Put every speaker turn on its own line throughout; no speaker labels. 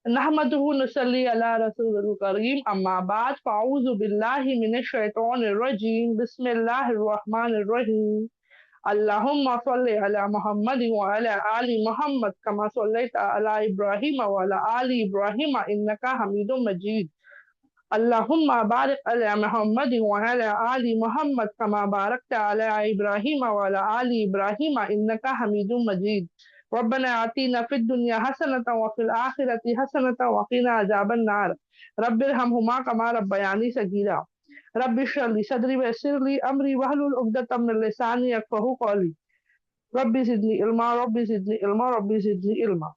नहमदुहु नसल्ली अला रसूलिल करीम अम्मा बाद फ़अऊज़ु बिल्लाहि मिनश शैतानिर रजीम बिस्मिल्लाहिर रहमानिर रहीम अल्लाहुम्मा सल्लि अला मुहम्मद व अला आलि मुहम्मद कमा सल्लैता अला इब्राहीम व अला आलि इब्राहीम इन्नका हमीदुम मजीद अल्लाहुम्मा बारिक अला मुहम्मद व अला आलि मुहम्मद कमा बारकता अला इब्राहीम व अला आलि इब्राहीम इन्नका हमीदुम मजीद रब्बना आतीना फिद दुनिया हसनतन व फिल आखिरति हसनतन व क़िना अज़ाबन नार रब्बिरहमहुमा कमा रब्बयानी सगीरा रब्बि इश्रह ली सदरी व यस्सिर ली अमरी वहलुल उक़दतम मिन लिसानी यफ़क़हू क़ौली रब्बि ज़िदनी इल्मा रब्बि ज़िदनी इल्मा रब्बि ज़िदनी इल्मा।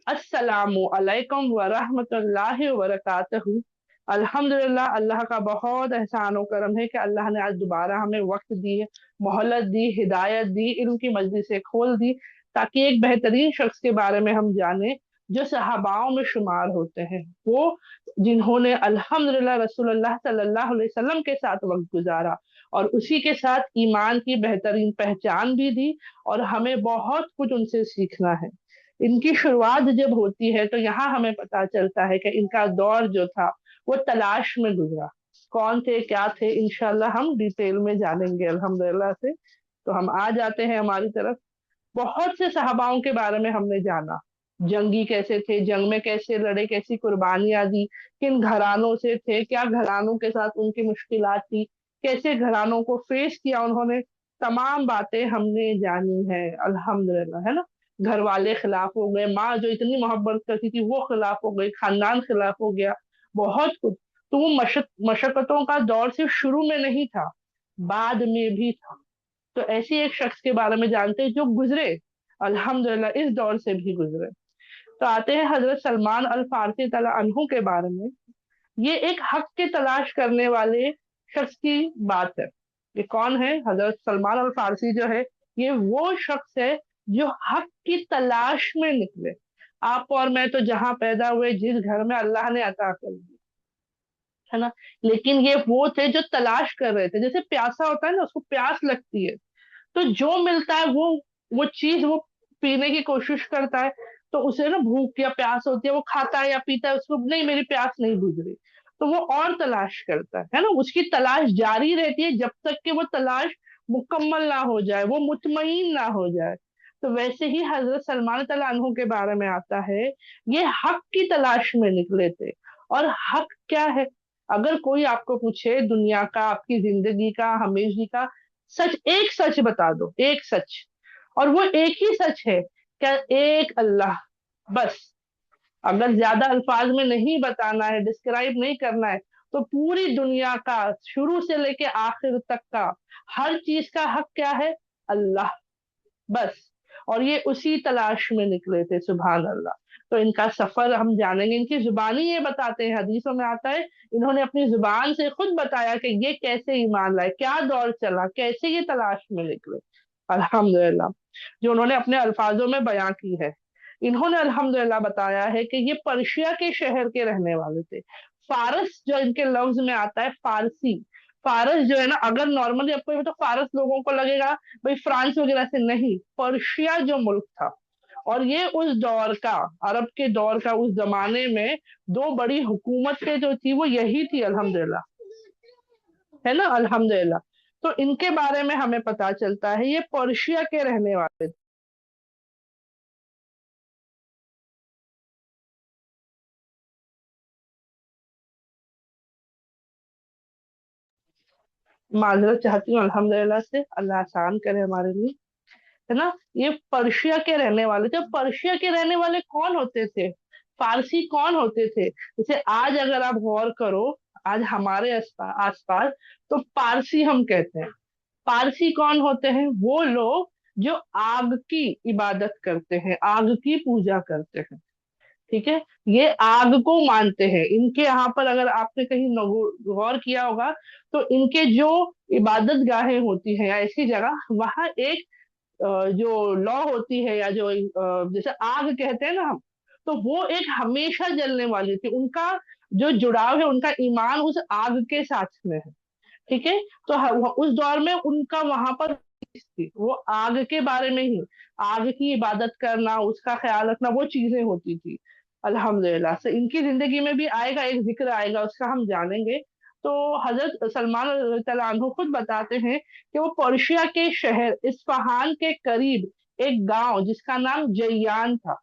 अस्सलामु अलैकुम व रहमतुल्लाहि व बरकातहू। अल्हम्दुलिल्लाह, अल्लाह का बहुत एहसान और करम है कि अल्लाह ने आज दोबारा हमें वक्त दी है, मोहलत दी, हिदायत दी, इल्म की मजलिसें खोल दी ताकि एक बेहतरीन शख्स के बारे में हम जाने जो सहाबाओं में शुमार होते हैं, वो जिन्होंने अल्हम्दुलिल्लाह रसूलुल्लाह सल्लल्लाहु अलैहि वसल्लम के साथ वक्त गुजारा और उसी के साथ ईमान की बेहतरीन पहचान भी दी और हमें बहुत कुछ उनसे सीखना है। इनकी शुरुआत जब होती है तो यहाँ हमें पता चलता है कि इनका दौर जो था वो तलाश में गुजरा। कौन थे, क्या थे, इंशाल्लाह हम डिटेल में जानेंगे अल्हम्दुलिल्लाह से। तो हम आ जाते हैं हमारी तरफ। बहुत से सहाबाओं के बारे में हमने जाना, जंगी कैसे थे, जंग में कैसे लड़े, कैसी कुर्बानियां दी, किन घरानों से थे, क्या घरानों के साथ उनकी मुश्किलात थी, कैसे घरानों को फेस किया उन्होंने, तमाम बातें हमने जानी है अल्हम्दुलिल्लाह, है ना। घर वाले खिलाफ हो गए, माँ जो इतनी मोहब्बत करती थी वो खिलाफ हो गई, खानदान खिलाफ हो गया, बहुत कुछ। तो वो मशक्कतों का दौर सिर्फ शुरू में नहीं था, बाद में भी था। तो ऐसी एक शख्स के बारे में जानते हैं जो गुजरे, अल्हम्दुलिल्लाह इस दौर से भी गुजरे। तो आते हैं हजरत सलमान अल फारसी तआला अन्हु के बारे में। ये एक हक की तलाश करने वाले शख्स की बात है। ये कौन है? हजरत सलमान अल फारसी जो है, ये वो शख्स है जो हक की तलाश में निकले। आप और मैं तो जहां पैदा हुए, जिस घर में अल्लाह ने अता कर दी, है ना, लेकिन ये वो थे जो तलाश कर रहे थे। जैसे प्यासा होता है ना, उसको प्यास लगती है, तो जो मिलता है वो चीज वो पीने की कोशिश करता है। तो उसे ना भूख या प्यास होती है, वो खाता है या पीता है, उसको नहीं, मेरी प्यास नहीं बुझ रही, तो वो और तलाश करता है ना। उसकी तलाश जारी रहती है जब तक कि वो तलाश मुकम्मल ना हो जाए, वो मुतमईन ना हो जाए। तो वैसे ही हजरत सलमान तआला अन्हु के बारे में आता है, ये हक की तलाश में निकले थे। और हक क्या है? अगर कोई आपको पूछे दुनिया का, आपकी जिंदगी का, हमेशा का सच, एक सच बता दो, एक सच, और वो एक ही सच है क्या? एक अल्लाह, बस। अगर ज्यादा अल्फाज में नहीं बताना है, डिस्क्राइब नहीं करना है, तो पूरी दुनिया का शुरू से लेके आखिर तक का हर चीज का हक क्या है? अल्लाह, बस। और ये उसी तलाश में निकले थे, सुभान अल्लाह। तो इनका सफर हम जानेंगे। इनकी जुबानी ये बताते हैं, हदीसों में आता है, इन्होंने अपनी जुबान से खुद बताया कि ये कैसे ईमान लाए, क्या दौर चला, कैसे ये तलाश में निकले, अल्हम्दुलिल्लाह, जो उन्होंने अपने अल्फाजों में बयां की है। इन्होंने अल्हम्दुलिल्लाह बताया है कि ये पर्शिया के शहर के रहने वाले थे। फारस जो इनके लफ्ज में आता है, फारसी, फारस जो है ना, अगर नॉर्मली आपको तो फारस लोगों को लगेगा भाई फ्रांस वगैरह से, नहीं, पर्शिया जो मुल्क था। और ये उस दौर का, अरब के दौर का, उस जमाने में दो बड़ी हुकूमतें जो थी वो यही थी, अल्हम्दुलिल्लाह, है ना, अल्हम्दुलिल्लाह। तो इनके बारे में हमें पता चलता है ये पर्शिया के रहने वाले थे। माजरत चाहती हूँ अल्हम्दुलिल्लाह से, अल्लाह आसान करे हमारे लिए, है ना। ये पर्शिया के रहने वाले थे। पर्शिया के रहने वाले कौन होते थे? फारसी कौन होते थे? जैसे आज अगर आप गौर करो, आज हमारे आसपास तो पारसी हम कहते हैं। पारसी कौन होते हैं? वो लोग जो आग की इबादत करते हैं, आग की पूजा करते हैं, ठीक है। ये आग को मानते हैं। इनके यहाँ पर अगर आपने कहीं गौर किया होगा, तो इनके जो इबादत गाहें होती हैं या ऐसी जगह, वहां एक जो लौ होती है, या जो जैसे आग कहते हैं ना हम, तो वो एक हमेशा जलने वाली थी। उनका जो जुड़ाव है, उनका ईमान उस आग के साथ में है, ठीक है। तो उस दौर में उनका वहां पर थी, वो आग के बारे में ही, आग की इबादत करना, उसका ख्याल रखना, वो चीजें होती थी। अल्हम्दुलिल्लाह से इनकी जिंदगी में भी आएगा, एक जिक्र आएगा, उसका हम जानेंगे। तो हजरत सलमान रज़ियल्लाहु अन्हु खुद बताते हैं कि वो पर्शिया के शहर इस्फहान के करीब एक गांव जिसका नाम जैयान था,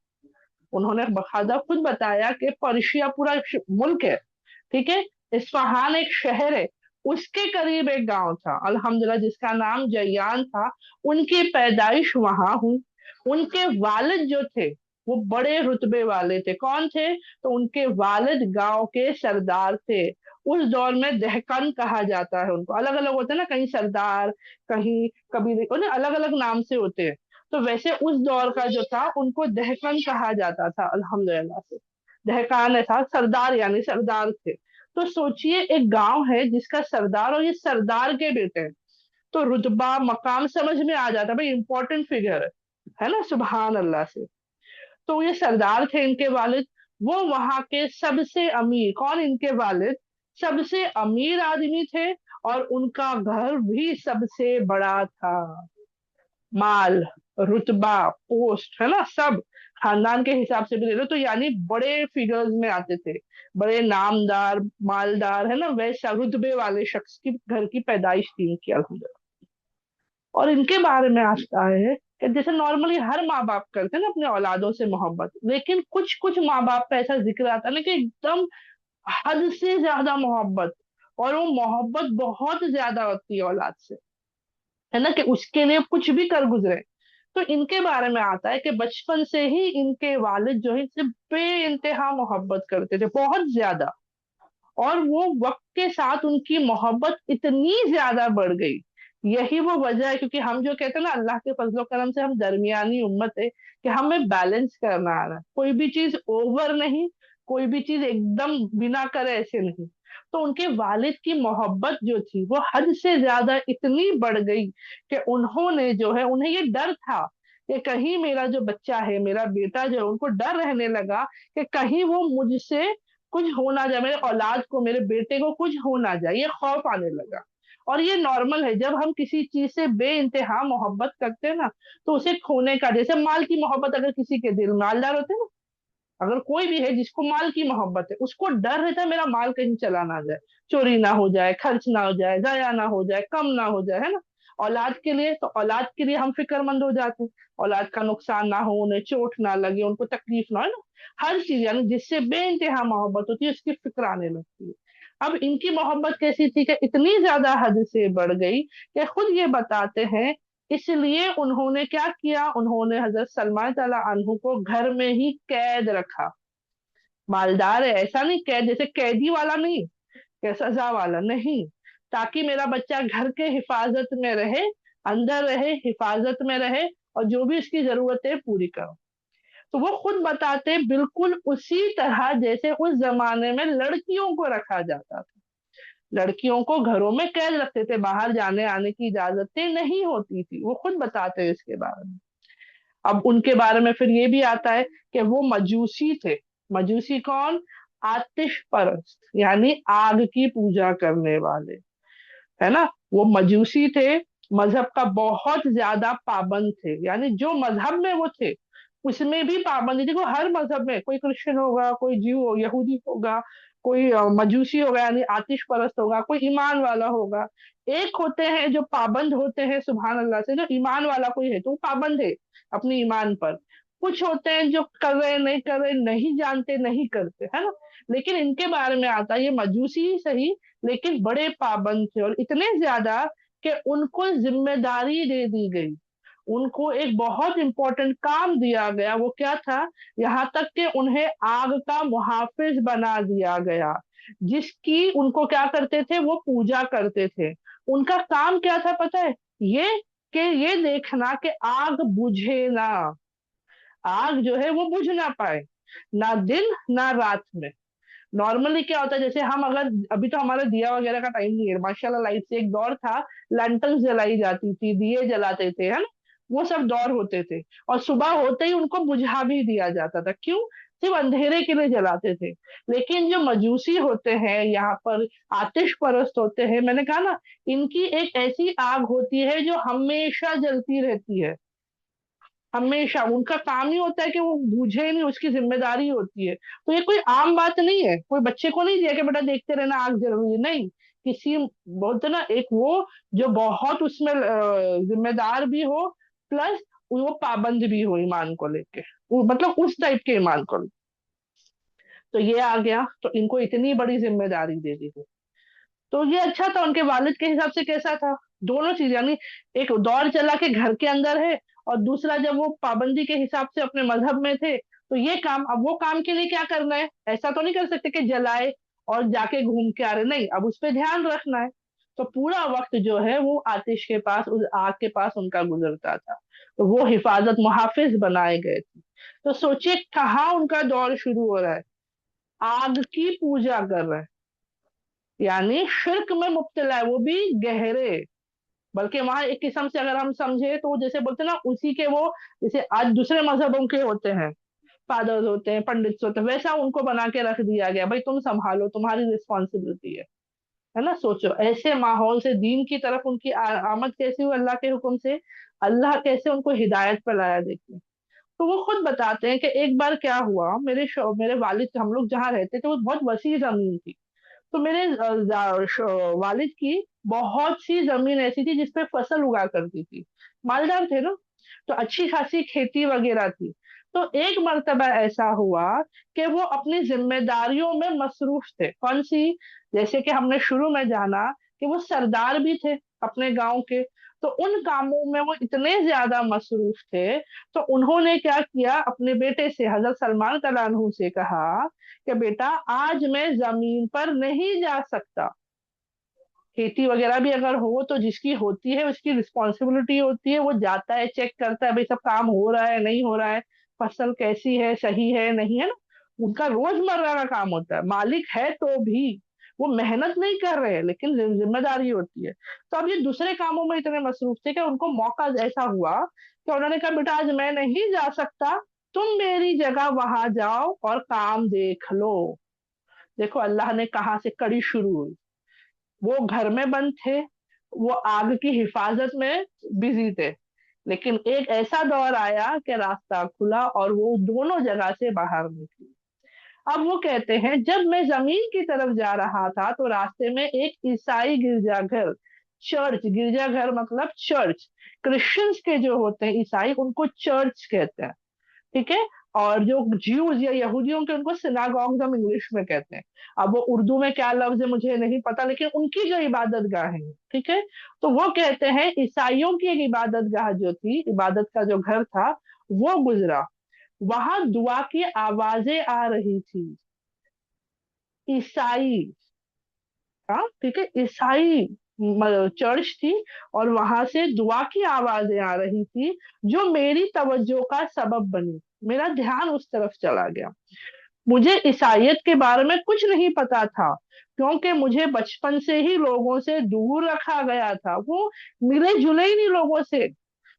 उन्होंने बकायदा खुद बताया कि पर्शिया पूरा मुल्क है, ठीक है, इस्फहान एक शहर है, उसके करीब एक गांव था अल्हम्दुलिल्लाह जिसका नाम जैयान था। उनकी पैदाइश वहां हुई। उनके वालिद जो थे वो बड़े रुतबे वाले थे। कौन थे? तो उनके वालिद गांव के सरदार थे। उस दौर में दहकन कहा जाता है उनको, अलग अलग होते हैं ना, कहीं सरदार, कहीं कभी अलग अलग नाम से होते हैं। तो वैसे उस दौर का जो था उनको दहकन कहा जाता था अल्हम्दुलिल्लाह से। दहकान था सरदार, यानी सरदार थे। तो सोचिए एक गांव है जिसका सरदार, और ये सरदार के बेटे हैं, तो रुतबा मकाम समझ में आ जाता है, भाई इंपॉर्टेंट फिगर है ना, सुबहान अल्लाह से। तो ये सरदार थे इनके वालिद। वो वहां के सबसे अमीर, कौन? इनके वालिद सबसे अमीर आदमी थे, और उनका घर भी सबसे बड़ा था। माल, रुतबा, पोस्ट, है ना, सब खानदान के हिसाब से भी ले लो तो यानी बड़े फिगर्स में आते थे, बड़े नामदार मालदार, है ना, वैसा रुतबे वाले शख्स की घर की पैदाइश थी इनकी अल्हम्दुलिल्लाह। और इनके बारे में आता है कि जैसे नॉर्मली हर माँ बाप करते हैं ना अपने औलादों से मोहब्बत, लेकिन कुछ कुछ माँ बाप का ऐसा जिक्र आता है ना कि एकदम हद से ज्यादा मोहब्बत, और वो मोहब्बत बहुत ज्यादा होती है औलाद से, है ना, कि उसके लिए कुछ भी कर गुजरे। तो इनके बारे में आता है कि बचपन से ही इनके वालिद जो है इनसे बे इंतहा मोहब्बत करते थे, बहुत ज्यादा। और वो वक्त के साथ उनकी मोहब्बत इतनी ज्यादा बढ़ गई। यही वो वजह है, क्योंकि हम जो कहते हैं ना, अल्लाह के फजलो करम से हम दरमियानी उम्मत है, कि हमें बैलेंस करना आ रहा है, कोई भी चीज ओवर नहीं, कोई भी चीज एकदम बिना करे ऐसे नहीं। तो उनके वालिद की मोहब्बत जो थी वो हद से ज्यादा इतनी बढ़ गई कि उन्होंने जो है, उन्हें ये डर था कि कहीं मेरा जो बच्चा है, मेरा बेटा जो है, उनको डर रहने लगा कि कहीं वो मुझसे कुछ हो ना जाए, मेरे औलाद को, मेरे बेटे को कुछ हो ना जाए, ये खौफ आने लगा। और ये नॉर्मल है, जब हम किसी चीज से बे इंतहा मोहब्बत करते हैं ना, तो उसे खोने का, जैसे माल की मोहब्बत अगर किसी के दिल, मालदार होते हैं ना, अगर कोई भी है जिसको माल की मोहब्बत है, उसको डर रहता है मेरा माल कहीं चला ना जाए, चोरी ना हो जाए, खर्च ना हो जाए, जाया ना हो जाए, कम ना हो जाए, है ना। औलाद के लिए, तो औलाद के लिए हम फिक्रमंद हो जाते हैं, औलाद का नुकसान ना हो, उन्हें चोट ना लगे, उनको तकलीफ ना हो, है ना। हर चीज यानी जिससे बेइंतहा मोहब्बत होती है उसकी फिक्र आने लगती है। अब इनकी मोहब्बत कैसी थी कि इतनी ज्यादा हद से बढ़ गई कि खुद ये बताते हैं, इसलिए उन्होंने क्या किया, उन्होंने हजरत सलमान ताला अन्हु को घर में ही कैद रखा। मालदार है, ऐसा नहीं कैद जैसे कैदी वाला नहीं, कि सजा वाला नहीं, ताकि मेरा बच्चा घर के हिफाजत में रहे, अंदर रहे, हिफाजत में रहे, और जो भी उसकी जरूरत है पूरी करो। तो वो खुद बताते बिल्कुल उसी तरह जैसे उस जमाने में लड़कियों को रखा जाता था। लड़कियों को घरों में कैद रखते थे, बाहर जाने आने की इजाजतें नहीं होती थी, वो खुद बताते हैं इसके बारे में। अब उनके बारे में फिर ये भी आता है कि वो मजूसी थे। मजूसी कौन? आतिश परस्त, यानी आग की पूजा करने वाले, है ना, वो मजूसी थे। मजहब का बहुत ज्यादा पाबंद थे, यानी जो मजहब में वो थे उसमें भी पाबंदी। देखो हर मजहब में कोई क्रिश्चियन होगा, कोई जीव हो, यहूदी होगा, कोई मजूसी होगा यानी आतिश परस्त होगा, कोई ईमान वाला होगा। एक होते हैं जो पाबंद होते हैं सुभान अल्लाह से, जो ईमान वाला कोई है तो वो पाबंद है अपने ईमान पर। कुछ होते हैं जो कर रहे नहीं कर रहे, नहीं जानते नहीं करते, है ना। लेकिन इनके बारे में आता है ये मजूसी ही सही, लेकिन बड़े पाबंद थे, और इतने ज्यादा कि उनको जिम्मेदारी दे दी गई। उनको एक बहुत इंपॉर्टेंट काम दिया गया, वो क्या था? यहाँ तक कि उन्हें आग का मुहाफिज बना दिया गया, जिसकी उनको क्या करते थे, वो पूजा करते थे। उनका काम क्या था पता है? ये कि ये देखना कि आग बुझे ना, आग जो है वो बुझ ना पाए, ना दिन ना रात में। नॉर्मली क्या होता है, जैसे हम अगर, अभी तो हमारा दिया वगैरह का टाइम नहीं है माशाल्लाह, लाइट से, एक दौर था लैंटर्न जलाई जाती थी, दिए जलाते थे, है ना, वो सब दौर होते थे। और सुबह होते ही उनको बुझा भी दिया जाता था, क्यों? सिर्फ अंधेरे के लिए जलाते थे। लेकिन जो मजूसी होते हैं यहाँ पर, आतिश परस्त होते हैं, मैंने कहा ना, इनकी एक ऐसी आग होती है जो हमेशा जलती रहती है। हमेशा उनका काम ही होता है कि वो बूझे नहीं, उसकी जिम्मेदारी होती है। तो ये कोई आम बात नहीं है, कोई बच्चे को नहीं दिया कि बेटा देखते रहना आग जल रही है, नहीं। किसी बोलते ना एक वो जो बहुत उसमें जिम्मेदार भी हो, प्लस वो पाबंद भी हो ईमान को लेके, मतलब उस टाइप के ईमान को लेके। तो ये आ गया, तो इनको इतनी बड़ी जिम्मेदारी दे दी गई। तो ये अच्छा था, उनके वालिद के हिसाब से कैसा था, दोनों चीज यानी एक दौर चला के घर के अंदर है, और दूसरा जब वो पाबंदी के हिसाब से अपने मजहब में थे, तो ये काम, अब वो काम के लिए क्या करना है, ऐसा तो नहीं कर सकते कि जलाए और जाके घूम के आ रहे, नहीं, अब उस पर ध्यान रखना है। तो पूरा वक्त जो है वो आतिश के पास, उस आग के पास उनका गुजरता था। तो वो हिफाजत मुहाफिज बनाए गए थे। तो सोचिए कहाँ उनका दौर शुरू हो रहा है, आग की पूजा कर रहे हैं, यानी शिर्क में मुब्तला है, वो भी गहरे। बल्कि वहां एक किस्म से अगर हम समझे तो जैसे बोलते हैं ना, उसी के वो, जैसे आज दूसरे मजहबों के होते हैं, फादर्स होते हैं, पंडित होते हैं, वैसा उनको बना के रख दिया गया, भाई तुम संभालो, तुम्हारी रिस्पॉन्सिबिलिटी है ना। सोचो ऐसे माहौल से दीन की तरफ उनकी आमद कैसी हुई, अल्लाह के हुक्म से। अल्लाह कैसे उनको हिदायत पर लाया, देखिए। तो वो खुद बताते हैं कि एक बार क्या हुआ, मेरे वालिद, हम लोग जहाँ रहते थे वो बहुत वसी जमीन थी। तो मेरे वालिद की बहुत सी जमीन ऐसी थी जिसपे फसल उगा करती थी, मालदार थे ना, तो अच्छी खासी खेती वगैरह थी। तो एक मर्तबा ऐसा हुआ कि वो अपनी जिम्मेदारियों में मसरूफ थे, कौन सी, जैसे कि हमने शुरू में जाना कि वो सरदार भी थे अपने गांव के। तो उन कामों में वो इतने ज्यादा मसरूफ थे, तो उन्होंने क्या किया, अपने बेटे से, हजरत सलमान तआला अन्हु से कहा कि बेटा आज मैं जमीन पर नहीं जा सकता। खेती वगैरह भी अगर हो तो जिसकी होती है उसकी रिस्पॉन्सिबिलिटी होती है, वो जाता है, चेक करता है भाई सब काम हो रहा है नहीं हो रहा है, फसल कैसी है, सही है नहीं है ना। उनका रोजमर्रा का काम होता है, मालिक है तो भी वो मेहनत नहीं कर रहे हैं, लेकिन जिम्मेदारी होती है। तो अब ये दूसरे कामों में इतने मसरूफ थे कि उनको मौका ऐसा हुआ कि उन्होंने कहा बेटा आज मैं नहीं जा सकता, तुम मेरी जगह वहां जाओ और काम देख लो। देखो अल्लाह ने कहा से कड़ी शुरू हुई, वो घर में बंद थे, वो आग की हिफाजत में बिजी थे, लेकिन एक ऐसा दौर आया कि रास्ता खुला और वो दोनों जगह से बाहर निकली। अब वो कहते हैं जब मैं जमीन की तरफ जा रहा था तो रास्ते में एक ईसाई गिरजाघर, चर्च, गिरजाघर मतलब चर्च, क्रिश्चियंस के जो होते हैं ईसाई उनको चर्च कहते हैं, ठीक है। और जो ज्यूज या यहूदियों के उनको सिनागॉग्स हम इंग्लिश में कहते हैं। अब वो उर्दू में क्या लफ्ज है मुझे नहीं पता, लेकिन उनकी जो इबादत गाह है, ठीक है। तो वो कहते हैं ईसाइयों की एक इबादत गाह जो थी, इबादत का जो घर था, वो गुजरा, वहां दुआ की आवाजें आ रही थी। ईसाई, हाँ ठीक है, ईसाई चर्च थी, और वहां से दुआ की आवाजें आ रही थी, जो मेरी तवज्जो का सबब बनी, मेरा ध्यान उस तरफ चला गया। मुझे ईसाइयत के बारे में कुछ नहीं पता था, क्योंकि मुझे बचपन से ही लोगों से दूर रखा गया था, वो मिले जुले ही नहीं लोगों से।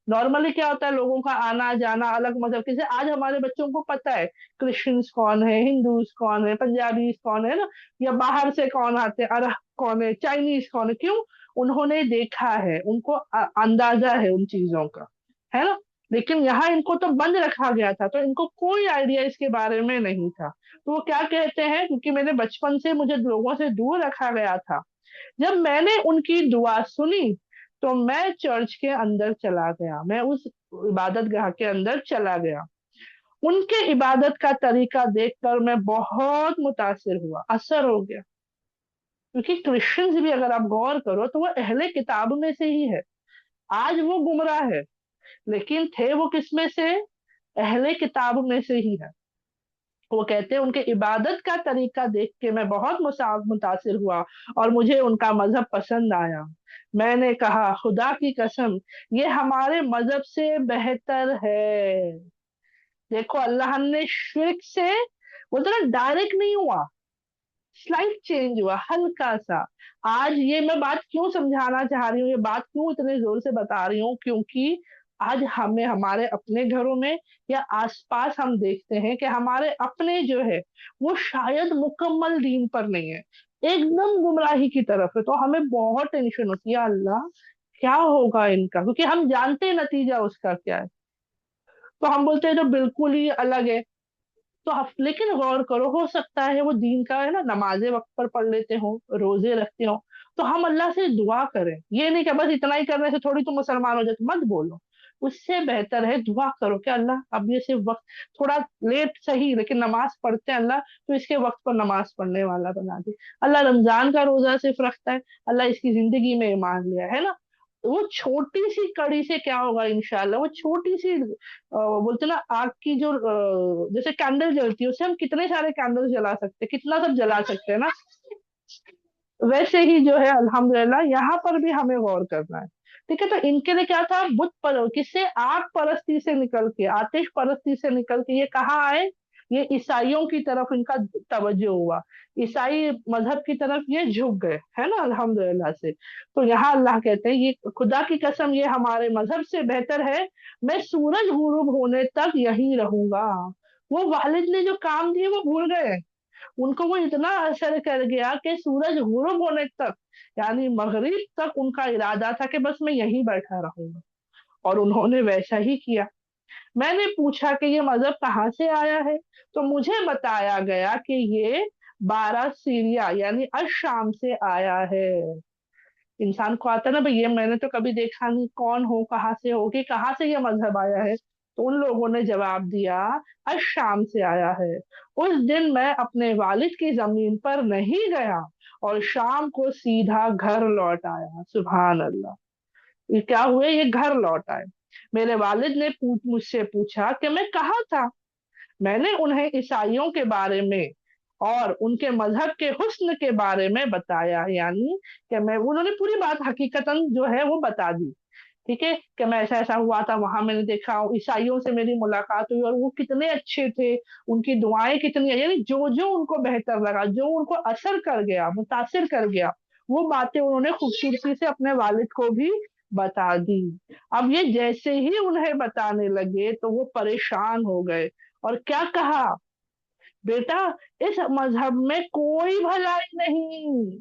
नॉर्मली क्या होता है, लोगों का आना जाना अलग मजहब के से, आज हमारे बच्चों को पता है क्रिश्चियंस कौन है, हिंदूज कौन है, पंजाबी कौन है ना, या बाहर से कौन आते हैं, अरब कौन है, चाइनीज कौन है, क्यों, उन्होंने देखा है, उनको अंदाजा है उन चीजों का, है ना। लेकिन यहाँ इनको तो बंद रखा गया था, तो इनको कोई आइडिया इसके बारे में नहीं था। तो वो क्या कहते हैं, क्योंकि मैंने बचपन से, मुझे लोगों से दूर रखा गया था, जब मैंने उनकी दुआ सुनी तो मैं चर्च के अंदर चला गया, मैं उस इबादत गाह के अंदर चला गया। उनके इबादत का तरीका देखकर मैं बहुत मुतासिर हुआ, असर हो गया। क्योंकि क्रिश्चियंस भी अगर आप गौर करो तो वो अहले किताब में से ही है, आज वो गुमराह है, लेकिन थे वो किस में से, अहले किताब में से ही है। वो कहते हैं उनके इबादत का तरीका देख के मैं बहुत मुतासिर हुआ, और मुझे उनका मजहब पसंद आया। मैंने कहा खुदा की कसम, ये हमारे मजहब से बेहतर है। देखो अल्लाह ने शिर्क से, बोलते ना डायरेक्ट नहीं हुआ, स्लाइट चेंज हुआ, हल्का सा। आज ये मैं बात क्यों समझाना चाह रही हूँ, ये बात क्यों इतने जोर से बता रही हूँ, क्योंकि आज हमें हमारे अपने घरों में या आसपास हम देखते हैं कि हमारे अपने जो है वो शायद मुकम्मल दीन पर नहीं है, एकदम गुमराही की तरफ है। तो हमें बहुत टेंशन होती है, अल्लाह क्या होगा इनका, क्योंकि हम जानते हैं नतीजा उसका क्या है। तो हम बोलते हैं जो बिल्कुल ही अलग है। तो लेकिन गौर करो, हो सकता है वो दीन का है ना, नमाजें वक्त पर पढ़ लेते हो, रोजे रखते हो, तो हम अल्लाह से दुआ करें। ये नहीं कि बस इतना ही करने से थोड़ी तुम मुसलमान हो जाते, मत बोलो। उससे बेहतर है दुआ करो कि अल्लाह अब ये सिर्फ वक्त थोड़ा लेट सही लेकिन नमाज पढ़ते हैं अल्लाह, तो इसके वक्त पर नमाज पढ़ने वाला बना दे। अल्लाह रमजान का रोजा सिर्फ रखता है, अल्लाह इसकी जिंदगी में ईमान लिया है ना। वो छोटी सी कड़ी से क्या होगा इंशाल्लाह, वो छोटी सी बोलते ना आग की जो जैसे कैंडल जलती है, उससे हम कितने सारे कैंडल जला सकते हैं, कितना सब जला सकते हैं ना। वैसे ही जो है अल्हम्दुलिल्लाह यहाँ पर भी हमें गौर करना है। ठीक है, तो इनके लिए क्या था, बुत पर किससे, आग परस्ती से निकल के, आतिश परस्ती से निकल के ये कहाँ आए, ये ईसाइयों की तरफ इनका तवज्जो हुआ, ईसाई मजहब की तरफ ये झुक गए, है ना, अल्हम्दुलिल्लाह से। तो यहाँ अल्लाह कहते हैं ये खुदा की कसम ये हमारे मजहब से बेहतर है, मैं सूरज गुरूब होने तक यही रहूंगा। वो वालिद ने जो काम दिए वो भूल गए, उनको वो इतना असर कर गया कि सूरज गुरूब होने तक, यानी मगरिब तक उनका इरादा था कि बस मैं यहीं बैठा रहूंगा, और उन्होंने वैसा ही किया। मैंने पूछा कि ये मजहब कहाँ से आया है, तो मुझे बताया गया कि ये 12 सीरिया यानी अशाम से आया है। इंसान को आता है ना भाई, ये मैंने तो कभी देखा नहीं, कौन हो, कहाँ से हो, कि कहाँ से ये मजहब आया है। तो उन लोगों ने जवाब दिया, अशाम से आया है। उस दिन मैं अपने वालिद की जमीन पर नहीं गया और शाम को सीधा घर लौट आया। सुभान अल्लाह। ये क्या हुए, ये घर लौट आए। मेरे वालिद ने मुझसे पूछा कि मैं कहाँ था। मैंने उन्हें ईसाइयों के बारे में और उनके मजहब के हुस्न के बारे में बताया, यानी कि मैं, उन्होंने पूरी बात हकीकतन जो है वो बता दी। ठीक है, कि मैं ऐसा ऐसा हुआ था, वहां मैंने देखा, ईसाइयों से मेरी मुलाकात हुई और वो कितने अच्छे थे, उनकी दुआएं कितनी, यानी जो जो उनको बेहतर लगा, जो उनको असर कर गया, मुतासिर कर गया, वो बातें उन्होंने खूबसूरती से अपने वालिद को भी बता दी। अब ये जैसे ही उन्हें बताने लगे तो वो परेशान हो गए, और क्या कहा, बेटा इस मजहब में कोई भलाई नहीं।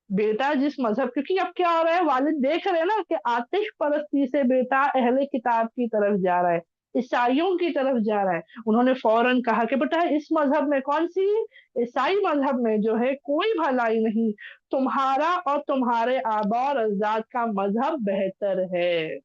बेटा जिस मजहब, क्योंकि अब क्या हो रहा है, वालिद देख रहे हैं ना कि आतिश परस्ती से बेटा अहले किताब की तरफ जा रहा है, ईसाइयों की तरफ जा रहा है। उन्होंने फौरन कहा कि बेटा इस मजहब में, कौन सी, ईसाई मजहब में जो है कोई भलाई नहीं, तुम्हारा और तुम्हारे आबा और अजदाद का मजहब बेहतर है।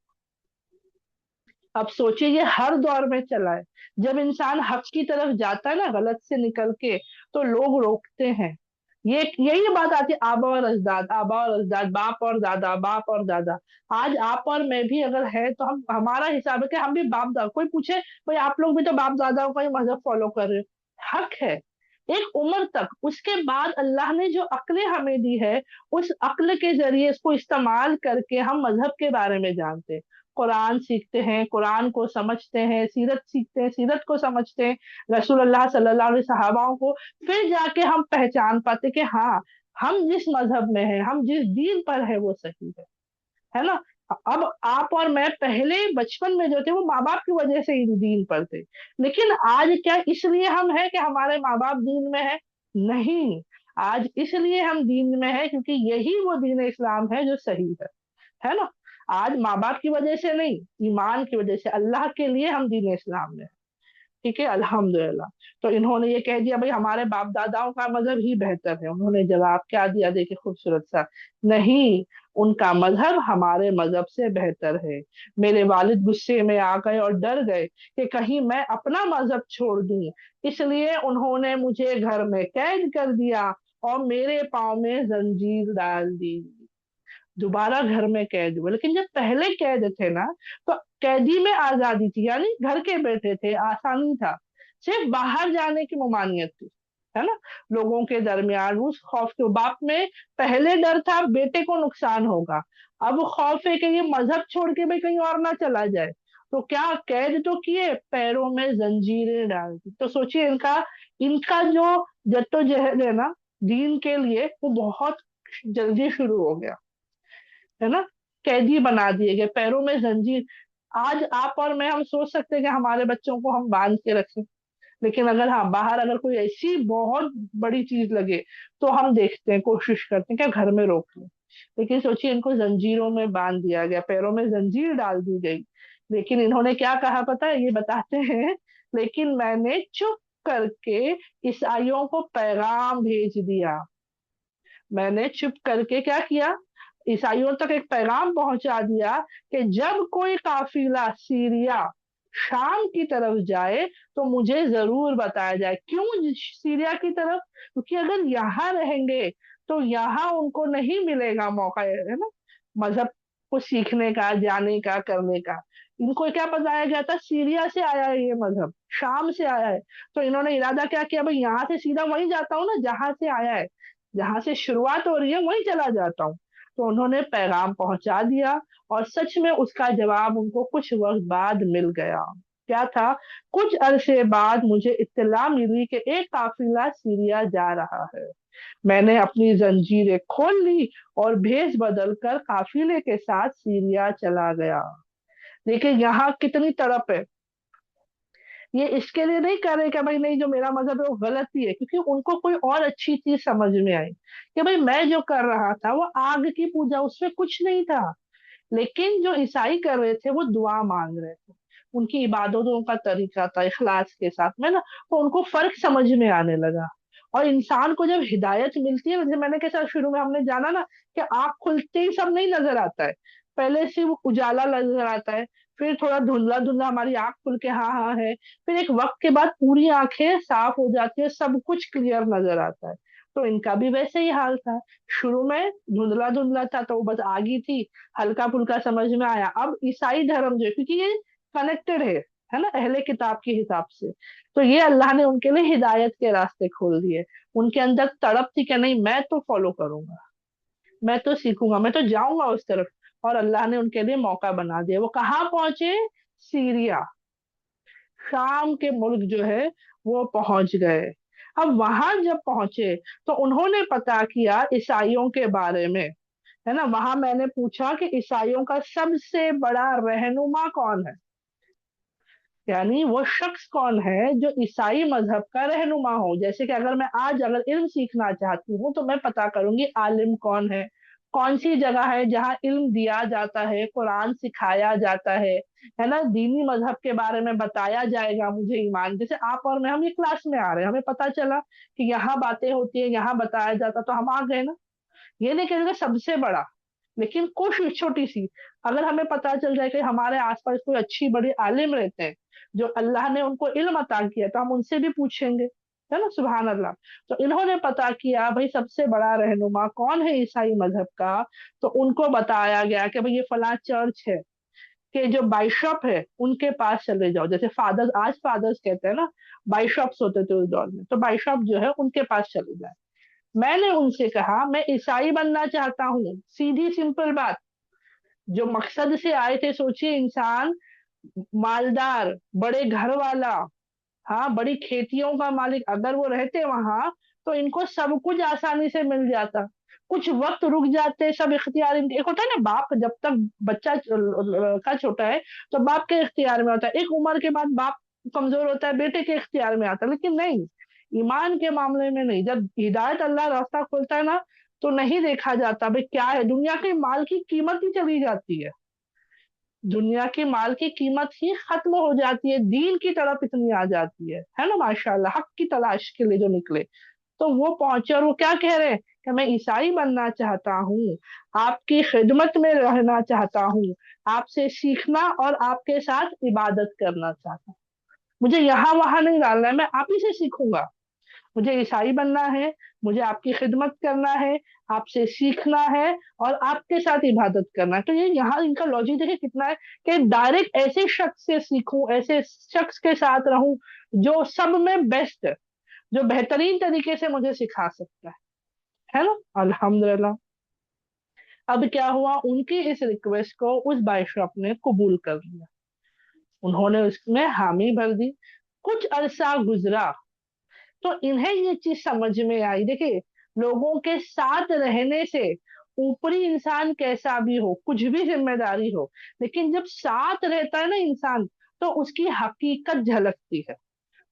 अब सोचिए ये हर दौर में चला है, जब इंसान हक की तरफ जाता है ना गलत से निकल के, तो लोग रोकते हैं। ये यही बात आती है, आबा और अजदाद, आबा और अजदाद, बाप और दादा, बाप और दादा। आज आप और मैं भी अगर है तो हम, हमारा हिसाब है कि हम भी बाप दादा, कोई पूछे भाई आप लोग भी तो बाप दादाओं का ही मजहब फॉलो कर रहे हो, हक है एक उम्र तक। उसके बाद अल्लाह ने जो अक्लें हमें दी है, उस अक्ल के जरिए इसको इस्तेमाल करके हम मजहब के बारे में जानते हैं, कुरान सीखते हैं, कुरान को समझते हैं, सीरत सीखते हैं, सीरत को समझते हैं, रसूल अल्लाह सल्लल्लाहु अलैहि सहाबाओं को, फिर जाके हम पहचान पाते कि हाँ, हम जिस मजहब में हैं, हम जिस दीन पर है वो सही है ना। अब आप और मैं पहले बचपन में जो थे वो माँ बाप की वजह से ही दीन पर थे, लेकिन आज क्या इसलिए हम हैं कि हमारे माँ बाप दीन में है? नहीं, आज इसलिए हम दीन में है क्योंकि यही वो दीन इस्लाम है जो सही है ना। आज माँ बाप की वजह से नहीं, ईमान की वजह से, अल्लाह के लिए हम दीन इस्लाम में हैं। ठीक है, अल्हम्दुलिल्लाह। तो इन्होंने ये कह दिया भाई हमारे बाप दादाओं का मजहब ही बेहतर है। उन्होंने जवाब क्या दिया, देखिए खूबसूरत सा, नहीं, उनका मजहब हमारे मजहब से बेहतर है। मेरे वालिद गुस्से में आ गए और डर गए कि कहीं मैं अपना मजहब छोड़ दूं, इसलिए उन्होंने मुझे घर में कैद कर दिया और मेरे पाँव में जंजीर डाल दी। दोबारा घर में कैद हुए, लेकिन जब पहले कैद थे ना, तो कैदी में आजादी थी, यानी घर के बैठे थे, आसानी था, सिर्फ बाहर जाने की ममानियत थी, है ना। लोगों के दरमियान उस खौफ के, बाप में पहले डर था बेटे को नुकसान होगा, अब खौफ है कि ये मजहब छोड़ के भाई कहीं और ना चला जाए। तो क्या कैद तो किए, पैरों में जंजीरें डाल दी। तो सोचिए इनका इनका जो जद्दोजहद है ना दीन के लिए, वो बहुत जल्दी शुरू हो गया, है ना। कैदी बना दिए गए, पैरों में जंजीर। आज आप और मैं, हम सोच सकते हैं कि हमारे बच्चों को हम बांध के रखें, लेकिन अगर हाँ बाहर अगर कोई ऐसी बहुत बड़ी चीज लगे, तो हम देखते हैं, कोशिश करते हैं क्या घर में रोक लें। लेकिन सोचिए इनको जंजीरों में बांध दिया गया, पैरों में जंजीर डाल दी गई, लेकिन इन्होंने क्या कहा पता है, ये बताते हैं, लेकिन मैंने चुप करके ईसाइयों को पैगाम भेज दिया। मैंने चुप करके क्या किया, ईसाइयों तक एक पैगाम पहुंचा दिया कि जब कोई काफिला सीरिया शाम की तरफ जाए तो मुझे जरूर बताया जाए। क्यों सीरिया की तरफ? क्योंकि अगर यहाँ रहेंगे तो यहाँ उनको नहीं मिलेगा मौका, है ना, मजहब को सीखने का, जाने का, करने का। इनको क्या बताया गया था, सीरिया से आया है ये मजहब, शाम से आया है। तो इन्होंने इरादा क्या किया, भाई यहाँ से सीधा वहीं जाता हूँ ना जहां से आया है, जहां से शुरुआत हो रही है वहीं चला जाता हूँ। तो उन्होंने पैगाम पहुंचा दिया, और सच में उसका जवाब उनको कुछ वक्त बाद मिल गया। क्या था? कुछ अरसे बाद मुझे इत्तला मिली कि एक काफिला सीरिया जा रहा है। मैंने अपनी जंजीरें खोल ली और भेष बदल कर काफिले के साथ सीरिया चला गया। देखिए यहाँ कितनी तड़प है। ये इसके लिए नहीं कर रहे कि भाई नहीं, जो मेरा मजहब है वो गलत ही है, क्योंकि उनको कोई और अच्छी चीज समझ में आई कि भाई मैं जो कर रहा था वो आग की पूजा, उसमें कुछ नहीं था। लेकिन जो ईसाई कर रहे थे वो दुआ मांग रहे थे, उनकी इबादतों का तरीका था इखलास के साथ में ना, तो उनको फर्क समझ में आने लगा। और इंसान को जब हिदायत मिलती है, जैसे मैंने कैसा शुरू में हमने जाना ना, कि आंख खुलते ही सब नहीं नजर आता है, पहले सिर्फ उजाला नजर आता है, फिर थोड़ा धुंधला धुंधला हमारी आंख खुल के हाँ हाँ है, फिर एक वक्त के बाद पूरी आंखें साफ हो जाती है, सब कुछ क्लियर नजर आता है। तो इनका भी वैसे ही हाल था। शुरू में धुंधला धुंधला था तो वो बस आगी थी, हल्का फुल्का समझ में आया। अब ईसाई धर्म जो है, क्योंकि ये कनेक्टेड है ना अहले किताब के हिसाब से, तो ये अल्लाह ने उनके लिए हिदायत के रास्ते खोल दिए। उनके अंदर तड़प थी कि नहीं मैं तो फॉलो करूंगा, मैं तो सीखूंगा, मैं तो जाऊंगा उस तरफ। और अल्लाह ने उनके लिए मौका बना दिया। वो कहाँ पहुंचे? सीरिया, शाम के मुल्क जो है वो पहुंच गए। अब वहां जब पहुंचे तो उन्होंने पता किया ईसाइयों के बारे में, है ना। वहां मैंने पूछा कि ईसाइयों का सबसे बड़ा रहनुमा कौन है, यानी वो शख्स कौन है जो ईसाई मजहब का रहनुमा हो। जैसे कि अगर मैं आज अगर इल्म सीखना चाहती हूँ तो मैं पता करूंगी आलिम कौन है, कौन सी जगह है जहाँ इल्म दिया जाता है, कुरान सिखाया जाता है ना, दीनी मजहब के बारे में बताया जाएगा मुझे ईमान। जैसे आप और मैं, हम ये क्लास में आ रहे हैं, हमें पता चला कि यहाँ बातें होती है, यहाँ बताया जाता, तो हम आ गए ना। ये नहीं कहेंगे सबसे बड़ा, लेकिन कुछ छोटी सी, अगर हमें पता चल जाए कि हमारे आसपास कोई अच्छी बड़ी आलिम रहते हैं जो अल्लाह ने उनको इल्म अता किया, तो हम उनसे भी पूछेंगे, है ना, सुभान अल्लाह। तो इन्होंने पता किया भाई सबसे बड़ा रहनुमा कौन है ईसाई मजहब का। तो उनको बताया गया कि भाई ये फला चर्च है, कि जो बाइशॉप है उनके पास चले जाओ। जैसे फादर्स, आज फादर्स कहते हैं ना, बाइशॉप्स होते थे उस दौर में, तो बाइशॉप जो है उनके पास चले जाए। मैंने उनसे कहा मैं ईसाई बनना चाहता हूँ, सीधी सिंपल बात। जो मकसद से आए थे, सोचिए, इंसान मालदार, बड़े घर वाला, हाँ बड़ी खेतियों का मालिक, अगर वो रहते वहां तो इनको सब कुछ आसानी से मिल जाता। कुछ वक्त रुक जाते, सब इख्तियार एक होता है ना, बाप जब तक बच्चा लड़का छोटा है तो बाप के इख्तियार में होता है, एक उम्र के बाद बाप कमजोर होता है, बेटे के इख्तियार में आता है। लेकिन नहीं, ईमान के मामले में नहीं। जब हिदायत अल्लाह रास्ता खोलता है ना, तो नहीं देखा जाता भाई क्या है, दुनिया के माल की कीमत ही चली जाती है, दुनिया के माल की कीमत ही खत्म हो जाती है, दीन की तरफ इतनी आ जाती है ना, माशाल्लाह, हक की तलाश के लिए जो निकले। तो वो पहुंचे और वो क्या कह रहे हैं कि मैं ईसाई बनना चाहता हूँ, आपकी खिदमत में रहना चाहता हूँ, आपसे सीखना और आपके साथ इबादत करना चाहता हूँ। मुझे यहाँ वहां नहीं डालना है, मैं आप ही से सीखूंगा। मुझे ईसाई बनना है, मुझे आपकी खिदमत करना है, आपसे सीखना है और आपके साथ इबादत करना है। तो ये यहाँ इनका लॉजिक देखिए कितना है, कि डायरेक्ट ऐसे शख्स से सीखूं, ऐसे शख्स के साथ रहूं जो सब में बेस्ट है, जो बेहतरीन तरीके से मुझे सिखा सकता है ना। अल्हम्दुलिल्लाह। अब क्या हुआ, उनकी इस रिक्वेस्ट को उस बाइशॉप ने कबूल कर लिया, उन्होंने उसमें हामी भर दी। कुछ अरसा गुजरा तो इन्हें ये चीज समझ में आई, देखिए, लोगों के साथ रहने से ऊपरी इंसान कैसा भी हो, कुछ भी जिम्मेदारी हो, लेकिन जब साथ रहता है ना इंसान, तो उसकी हकीकत झलकती है।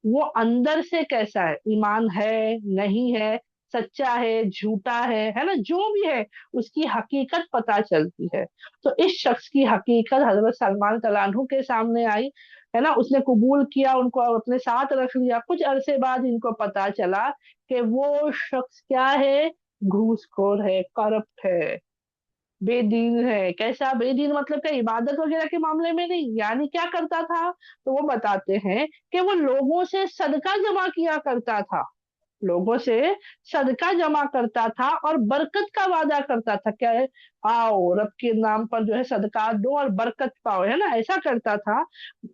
वो अंदर से कैसा है, ईमान है नहीं है, सच्चा है झूठा है ना, जो भी है उसकी हकीकत पता चलती है। तो इस शख्स की हकीकत हजरत सलमान तलानहु के सामने आई, है ना, उसने कबूल किया, उनको अपने साथ रख लिया। कुछ अरसे बाद इनको पता चला कि वो शख्स क्या है, घूसखोर है, करप्ट है, बेदीन है। कैसा बेदीन मतलब क्या, इबादत वगैरह के मामले में नहीं, यानी क्या करता था, तो वो बताते हैं कि वो लोगों से सदका जमा किया करता था, लोगों से सदका जमा करता था और बरकत का वादा करता था, क्या है, आओ रब के नाम पर जो है सदका दो और बरकत पाओ, है ना, ऐसा करता था।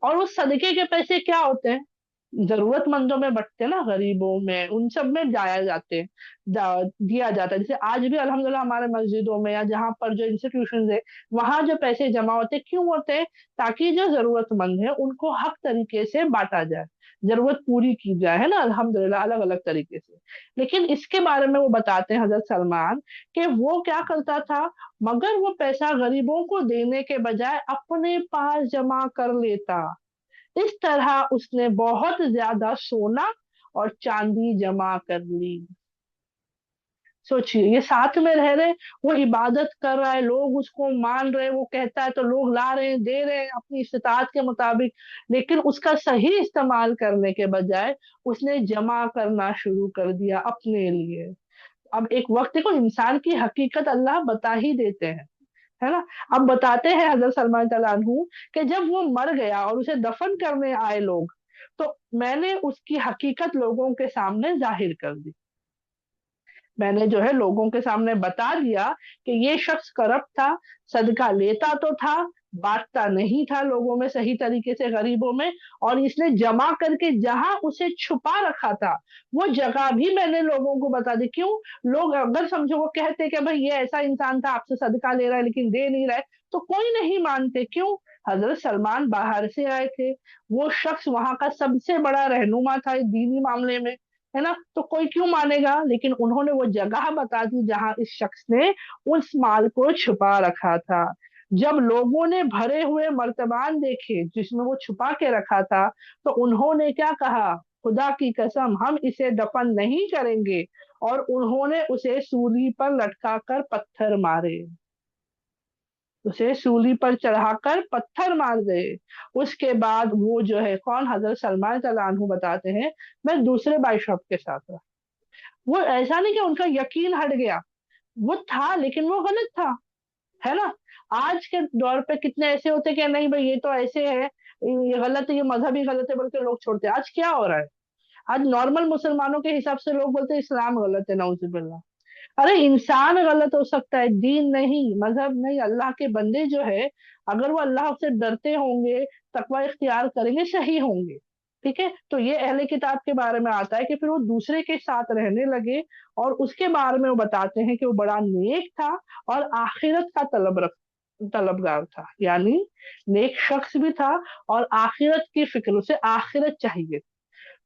और वो सदके के पैसे क्या होते हैं, जरूरतमंदों में बंटते हैं ना, गरीबों में, उन सब में जाया जाते हैं, दिया जाता है। जैसे आज भी अल्हम्दुलिल्लाह हमारे मस्जिदों में या जहाँ पर जो इंस्टीट्यूशन है वहां जो पैसे जमा होते हैं, क्यों होते हैं, ताकि जो जरूरतमंद है उनको हक तरीके से बांटा जाए, जरूरत पूरी की जाए, है ना, अल्हम्दुलिल्लाह अलग अलग तरीके से। लेकिन इसके बारे में वो बताते हैं हजरत सलमान कि वो क्या करता था, मगर वो पैसा गरीबों को देने के बजाय अपने पास जमा कर लेता। इस तरह उसने बहुत ज्यादा सोना और चांदी जमा कर ली। सोचिए, ये साथ में रह रहे, वो इबादत कर रहा है, लोग उसको मान रहे, वो कहता है तो लोग ला रहे हैं, दे रहे हैं अपनी इस्तात के मुताबिक, लेकिन उसका सही इस्तेमाल करने के बजाय उसने जमा करना शुरू कर दिया अपने लिए। अब एक वक्त देखो, इंसान की हकीकत अल्लाह बता ही देते हैं, है ना। अब बताते हैं हजरत सलमान तलानहू कि जब वो मर गया और उसे दफन करने आए लोग, तो मैंने उसकी हकीकत लोगों के सामने जाहिर कर दी। मैंने जो है लोगों के सामने बता दिया कि ये शख्स करप्ट था, सदका लेता तो था, बांटता नहीं था लोगों में सही तरीके से, गरीबों में, और इसने जमा करके जहां उसे छुपा रखा था वो जगह भी मैंने लोगों को बता दी। क्यों, लोग अगर समझो वो कहते कि भाई ये ऐसा इंसान था आपसे सदका ले रहा है लेकिन दे नहीं रहा है, तो कोई नहीं मानते। क्यों, हजरत सलमान बाहर से आए थे, वो शख्स वहां का सबसे बड़ा रहनुमा था इस दीनी मामले में, है ना, तो कोई क्यों मानेगा। लेकिन उन्होंने वो जगह बता दी जहां इस शख्स ने उस माल को छुपा रखा था। जब लोगों ने भरे हुए मर्तबान देखे जिसमें वो छुपा के रखा था, तो उन्होंने क्या कहा, खुदा की कसम हम इसे दफन नहीं करेंगे, और उन्होंने उसे सूली पर लटका कर पत्थर मारे, उसे सूली पर चढ़ाकर पत्थर मार गए। उसके बाद वो जो है कौन, हजरत सलमान तलानहु बताते हैं, मैं दूसरे बाइशॉप के साथ रहा। वो ऐसा नहीं कि उनका यकीन हट गया, वो था लेकिन वो गलत था, है ना। आज के दौर पे कितने ऐसे होते कि नहीं भाई ये तो ऐसे है, ये गलत है, ये मजहब ही गलत है, बल्कि लोग छोड़ते हैं। आज क्या हो रहा है, आज नॉर्मल मुसलमानों के हिसाब से लोग बोलते हैं इस्लाम गलत है, नाउजुबिल्लाह। अरे इंसान गलत हो सकता है, दीन नहीं, मजहब नहीं। अल्लाह के बंदे जो है, अगर वो अल्लाह से डरते होंगे, तकवा इख्तियार करेंगे, सही होंगे। ठीक है, तो ये अहले किताब के बारे में आता है कि फिर वो दूसरे के साथ रहने लगे, और उसके बारे में वो बताते हैं कि वो बड़ा नेक था और आखिरत का तलबगार था, यानी नेक शख्स भी था और आखिरत की फिक्र, उसे आखिरत चाहिए।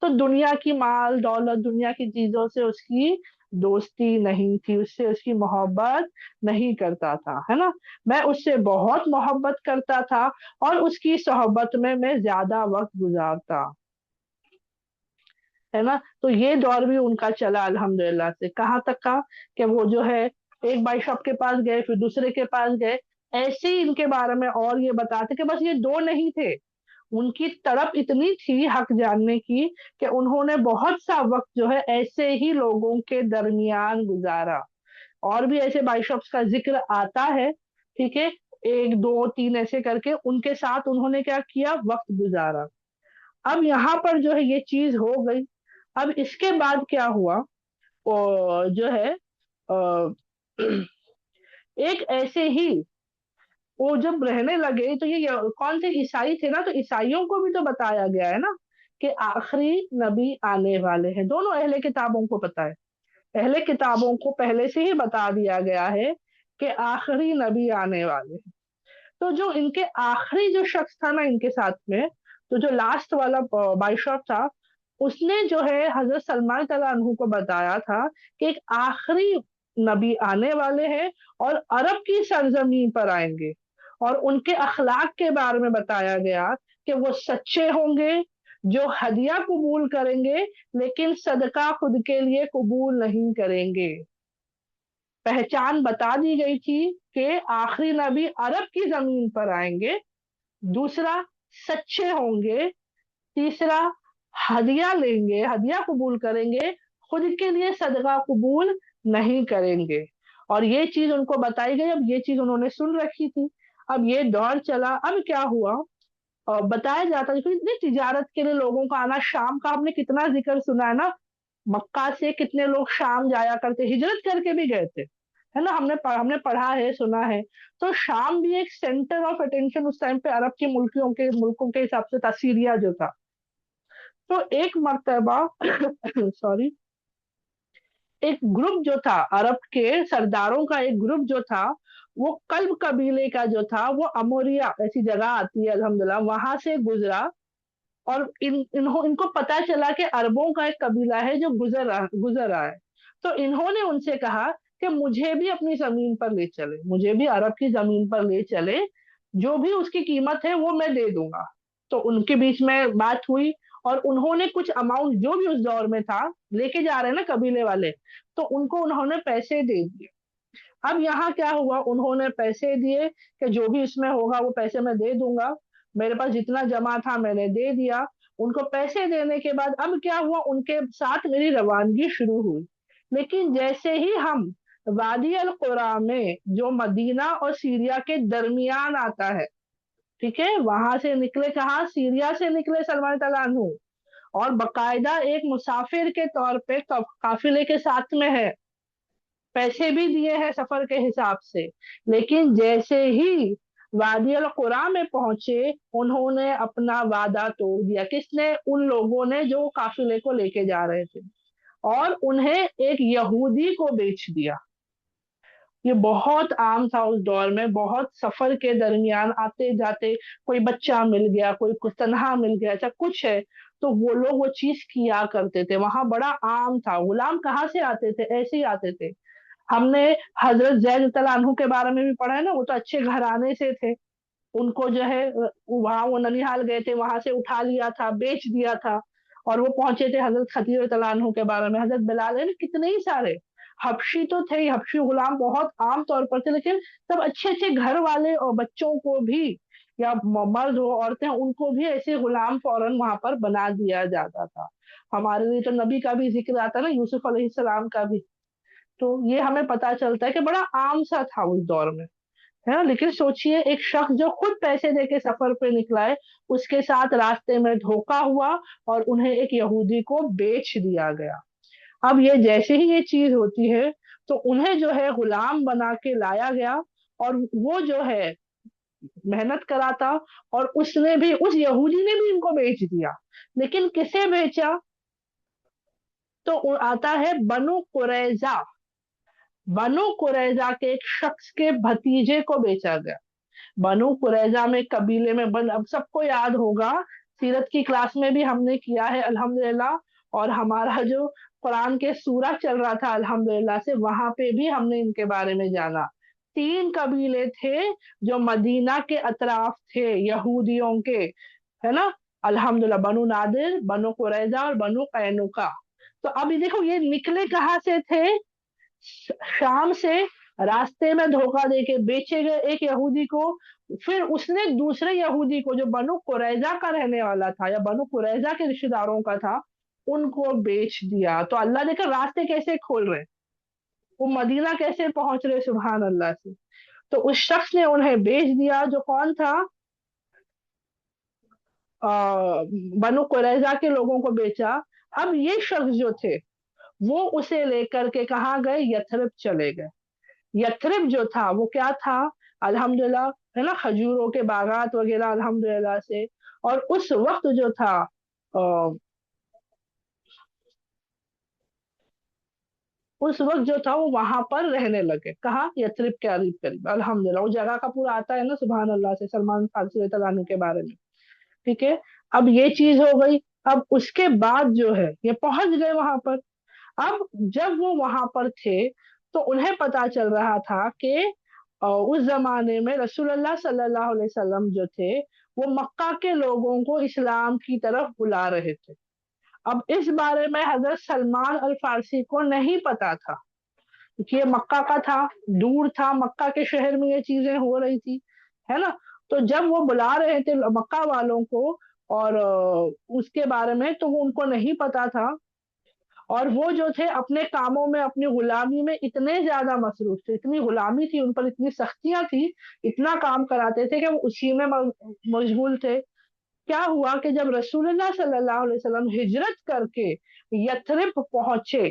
तो दुनिया की माल दौलत, दुनिया की चीजों से उसकी दोस्ती नहीं थी, उससे उसकी मोहब्बत नहीं करता था, है ना। मैं उससे बहुत मोहब्बत करता था और उसकी सोहबत में मैं ज्यादा वक्त गुजारता, है ना। तो ये दौर भी उनका चला अल्हम्दुलिल्लाह से, कहाँ तक का, कि वो जो है एक बाई शॉप के पास गए, फिर दूसरे के पास गए, ऐसे ही इनके बारे में और ये बताते कि बस ये दो नहीं थे, उनकी तड़प इतनी थी हक जानने की कि उन्होंने बहुत सा वक्त जो है ऐसे ही लोगों के दरमियान गुजारा। और भी ऐसे बाइशॉप्स का जिक्र आता है, ठीक है, एक दो तीन ऐसे करके उनके साथ उन्होंने क्या किया, वक्त गुजारा। अब यहाँ पर जो है ये चीज हो गई। अब इसके बाद क्या हुआ, और जो है अ, एक ऐसे ही वो जब रहने लगे, तो ये कौन से ईसाई थे ना, तो ईसाइयों को भी तो बताया गया है ना कि आखिरी नबी आने वाले हैं। दोनों अहले किताबों को पता है, अहले किताबों को पहले से ही बता दिया गया है कि आखिरी नबी आने वाले हैं। तो जो इनके आखिरी जो शख्स था ना इनके साथ में, तो जो लास्ट वाला बाइशॉप था, उसने जो है हजरत सलमान तआला अन्हु को बताया था कि एक आखिरी नबी आने वाले हैं और अरब की सरजमीन पर आएंगे, और उनके अखलाक के बारे में बताया गया कि वो सच्चे होंगे, जो हदिया कबूल करेंगे लेकिन सदका खुद के लिए कबूल नहीं करेंगे। पहचान बता दी गई थी कि आखिरी नबी अरब की जमीन पर आएंगे, दूसरा सच्चे होंगे, तीसरा हदिया लेंगे, हदिया कबूल करेंगे, खुद के लिए सदका कबूल नहीं करेंगे। और ये चीज उनको बताई गई। अब ये चीज उन्होंने सुन रखी थी। अब ये दौर चला। अब क्या हुआ, और बताया जाता है, देखो इतनी तिजारत के लिए लोगों का आना, शाम का आपने कितना जिक्र सुना है ना, मक्का से कितने लोग शाम जाया करते, हिजरत करके भी गए थे, है ना, हमने पढ़ा है, सुना है। तो शाम भी एक सेंटर ऑफ अटेंशन उस टाइम पे अरब के मुल्कों के हिसाब से था, सीरिया जो था। तो एक मर्तबा सॉरी, एक ग्रुप जो था अरब के सरदारों का, एक ग्रुप जो था, वो कल्ब कबीले का जो था, वो अमोरिया ऐसी जगह आती है अल्हम्दुलिल्लाह, वहां से गुजरा। और इनको पता चला कि अरबों का एक कबीला है जो गुजर रहा है। तो इन्होंने उनसे कहा कि मुझे भी अपनी जमीन पर ले चले, मुझे भी अरब की जमीन पर ले चले, जो भी उसकी कीमत है वो मैं दे दूंगा। तो उनके बीच में बात हुई, और उन्होंने कुछ अमाउंट जो भी उस दौर में था, लेके जा रहे हैं ना कबीले वाले, तो उनको उन्होंने पैसे दे दिए। अब यहाँ क्या हुआ, उन्होंने पैसे दिए कि जो भी इसमें होगा वो पैसे मैं दे दूंगा, मेरे पास जितना जमा था मैंने दे दिया। उनको पैसे देने के बाद अब क्या हुआ, उनके साथ मेरी रवानगी शुरू हुई। लेकिन जैसे ही हम वादी अल कुरा में, जो मदीना और सीरिया के दरमियान आता है, ठीक है, वहां से निकले, कहाँ, सीरिया से निकले सलमान तलानहू, और बकायदा एक मुसाफिर के तौर पे काफिले के साथ में है, पैसे भी दिए हैं सफर के हिसाब से। लेकिन जैसे ही वादी अल कुरा में पहुंचे, उन्होंने अपना वादा तोड़ दिया। किसने? उन लोगों ने जो काफिले को लेके जा रहे थे, और उन्हें एक यहूदी को बेच दिया। ये बहुत आम था उस दौर में, बहुत सफर के दरमियान आते जाते कोई बच्चा मिल गया, कोई कुछ तनहा मिल गया, ऐसा कुछ है, तो वो लोग वो चीज किया करते थे। वहां बड़ा आम था। गुलाम कहाँ से आते थे? ऐसे ही आते थे। हमने हजरत जैद तलानहू के बारे में भी पढ़ा है ना, वो तो अच्छे घराने से थे। उनको जो है वहां वो ननिहाल गए थे, वहां से उठा लिया था, बेच दिया था, और वो पहुंचे थे हजरत खदीजा तलानहू के बारे में, हजरत बिलाल है ना, कितने ही सारे। हबशी तो थे ही, हबशी गुलाम बहुत आम तौर पर थे, लेकिन सब अच्छे अच्छे घर वाले, और बच्चों को भी, या मर्द हो औरतें, उनको भी ऐसे गुलाम फौरन वहां पर बना दिया जाता था। हमारे लिए तो नबी का भी जिक्र आता है ना, यूसुफ अलैहिस्सलाम का भी। तो ये हमें पता चलता है कि बड़ा आम सा था उस दौर में, है ना। लेकिन सोचिए, एक शख्स जो खुद पैसे देके सफर पे निकला है, उसके साथ रास्ते में धोखा हुआ, और उन्हें एक यहूदी को बेच दिया गया। अब ये जैसे ही ये चीज होती है, तो उन्हें जो है गुलाम बना के लाया गया, और वो जो है मेहनत करा था, और उसने भी, उस यहूदी ने भी इनको बेच दिया। लेकिन किसे बेचा? तो आता है बनु कुरैजा। बनु कुरैजा के एक शख्स के भतीजे को बेचा गया। बनु कुरैजा में कबीले में अब सबको याद होगा, सीरत की क्लास में भी हमने किया है अल्हम्दुलिल्लाह। और हमारा जो कुरान के सूरा चल रहा था अल्हम्दुलिल्लाह से, वहां पे भी हमने इनके बारे में जाना। तीन कबीले थे जो मदीना के अतराफ थे, यहूदियों के, है ना, अल्हम्दुलिल्लाह, बनु नादिर, बनु कुरैजा और बनु कैनुका। तो अभी देखो, ये निकले कहाँ से थे? शाम से। रास्ते में धोखा देके बेचे गए एक यहूदी को। फिर उसने दूसरे यहूदी को, जो बनु कुरैजा का रहने वाला था, या बनु कुरैजा के रिश्तेदारों का था, उनको बेच दिया। तो अल्लाह देखकर रास्ते कैसे खोल रहे, वो मदीना कैसे पहुंच रहे, सुभान अल्लाह से। तो उस शख्स ने उन्हें बेच दिया, जो कौन था? बनु कुरैजा के लोगों को बेचा। अब ये शख्स जो थे, वो उसे लेकर के कहाँ गए? यथरब चले गए। यथरब जो था वो क्या था? अल्हम्दुलिल्लाह, है ना, खजूरों के बागात वगैरह अल्हम्दुलिल्लाह से। और उस वक्त जो था, उस वक्त जो था वो वहां पर रहने लगे। कहाँ? यथरब के करीब करीब। अल्हम्दुलिल्लाह, वो जगह का पूरा आता है ना, सुभान अल्लाह से, सलमान फारसी तआला के बारे में। ठीक है। अब ये चीज हो गई। अब उसके बाद जो है, ये पहुंच गए वहां पर। अब जब वो वहां पर थे, तो उन्हें पता चल रहा था कि उस जमाने में रसूलुल्लाह सल्लल्लाहु अलैहि वसल्लम जो थे, وہ مکہ کے لوگوں کو اسلام کی طرف بلا رہے تھے۔ اب اس بارے میں حضرت سلمان الفارسی کو نہیں پتا تھا، کیونکہ یہ مکہ کا تھا، دور تھا، مکہ کے شہر میں یہ چیزیں ہو رہی تھی، ہے نا۔ تو جب وہ بلا رہے تھے مکہ والوں کو اور اس کے بارے میں، تو وہ ان کو نہیں پتا تھا، اور وہ جو تھے اپنے کاموں میں، اپنی غلامی میں اتنے زیادہ مصروف تھے، اتنی غلامی تھی ان پر، اتنی سختیاں تھی، اتنا کام کراتے تھے کہ وہ اسی میں مشغول تھے۔ کیا ہوا کہ جب رسول اللہ صلی اللہ علیہ وسلم ہجرت کر کے یثرب پہنچے،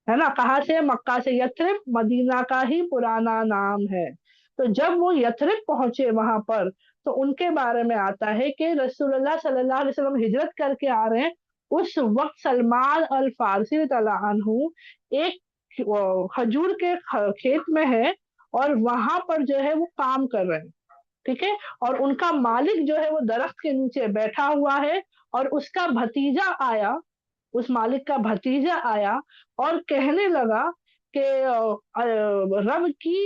ہے نا، کہاں سے؟ مکہ سے۔ یثرب مدینہ کا ہی پرانا نام ہے۔ تو جب وہ یثرب پہنچے وہاں پر، تو ان کے بارے میں آتا ہے کہ رسول اللہ صلی اللہ علیہ وسلم ہجرت کر کے آ رہے ہیں، اس وقت سلمان الفارسی رضی اللہ عنہ ایک کھجور کے کھیت میں ہے، اور وہاں پر جو ہے وہ کام کر رہے ہیں، ٹھیک ہے، اور ان کا مالک جو ہے وہ درخت کے نیچے بیٹھا ہوا ہے، اور اس کا بھتیجا آیا، اس مالک کا بھتیجا آیا اور کہنے لگا کہ رب کی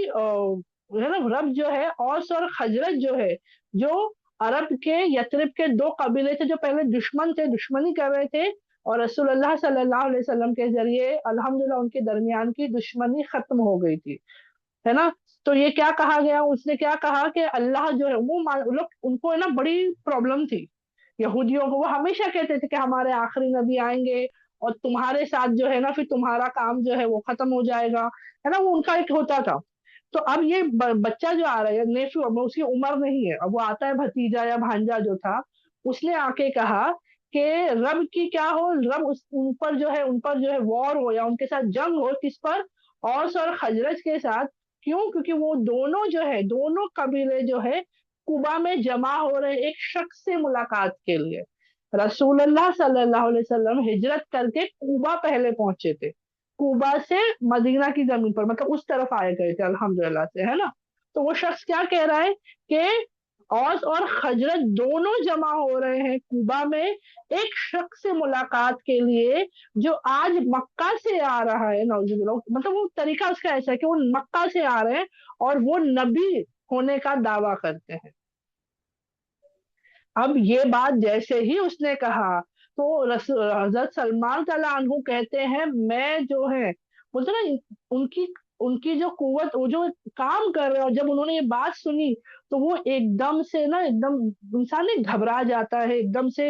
رب جو ہے، اوس اور خزرج جو ہے، جو عرب کے یثرب کے دو قبیلے تھے جو پہلے دشمن تھے، دشمنی کر رہے تھے، اور رسول اللہ صلی اللہ علیہ وسلم کے ذریعے الحمدللہ ان کے درمیان کی دشمنی ختم ہو گئی تھی، ہے نا۔ تو یہ کیا کہا گیا، اس نے کیا کہا کہ اللہ جو ہے وہ لوگ، ان کو ہے نا بڑی پرابلم تھی یہودیوں کو، وہ ہمیشہ کہتے تھے کہ ہمارے آخری نبی آئیں گے اور تمہارے ساتھ جو ہے نا پھر تمہارا کام جو ہے وہ ختم ہو جائے گا، ہے نا، وہ ان کا ایک ہوتا تھا۔ تو اب یہ بچہ جو آ رہا ہے نیفیو، اب اس کی عمر نہیں ہے، اب وہ آتا ہے بھتیجا یا بھانجا جو تھا، اس نے آ کے کہا کہ رب کی کیا ہو، رب ان پر جو ہے، ان پر جو ہے وار ہو، یا ان کے ساتھ جنگ ہو، کس پر؟ اوس اور خزرج کے ساتھ۔ کیوں؟ کیونکہ وہ دونوں جو ہے، دونوں قبیلے جو ہے کوبا میں جمع ہو رہے ایک شخص سے ملاقات کے لیے۔ رسول اللہ صلی اللہ علیہ وسلم ہجرت کر کے کوبا پہلے پہنچے تھے، کوبا سے مدینہ کی زمین پر، مطلب اس طرف آئے گئے تھے الحمدللہ سے، ہے نا۔ تو وہ شخص کیا کہہ رہا ہے کہ اوس اور خزرج دونوں جمع ہو رہے ہیں کوبا میں ایک شخص سے ملاقات کے لیے، جو آج مکہ سے آ رہا ہے، نعوذ باللہ، مطلب وہ طریقہ اس کا ایسا ہے کہ وہ مکہ سے آ رہے ہیں اور وہ نبی ہونے کا دعویٰ کرتے ہیں۔ اب یہ بات جیسے ہی اس نے کہا، تو حضرت سلمان تعالیٰ عنہ کہتے ہیں میں جو ہے، بولتے نا، ان کی ان کی جو قوت، وہ جو کام کر رہے ہیں، اور جب انہوں نے یہ بات سنی تو وہ ایک دم سے نا، ایک دم انسان گھبرا جاتا ہے، ایک دم سے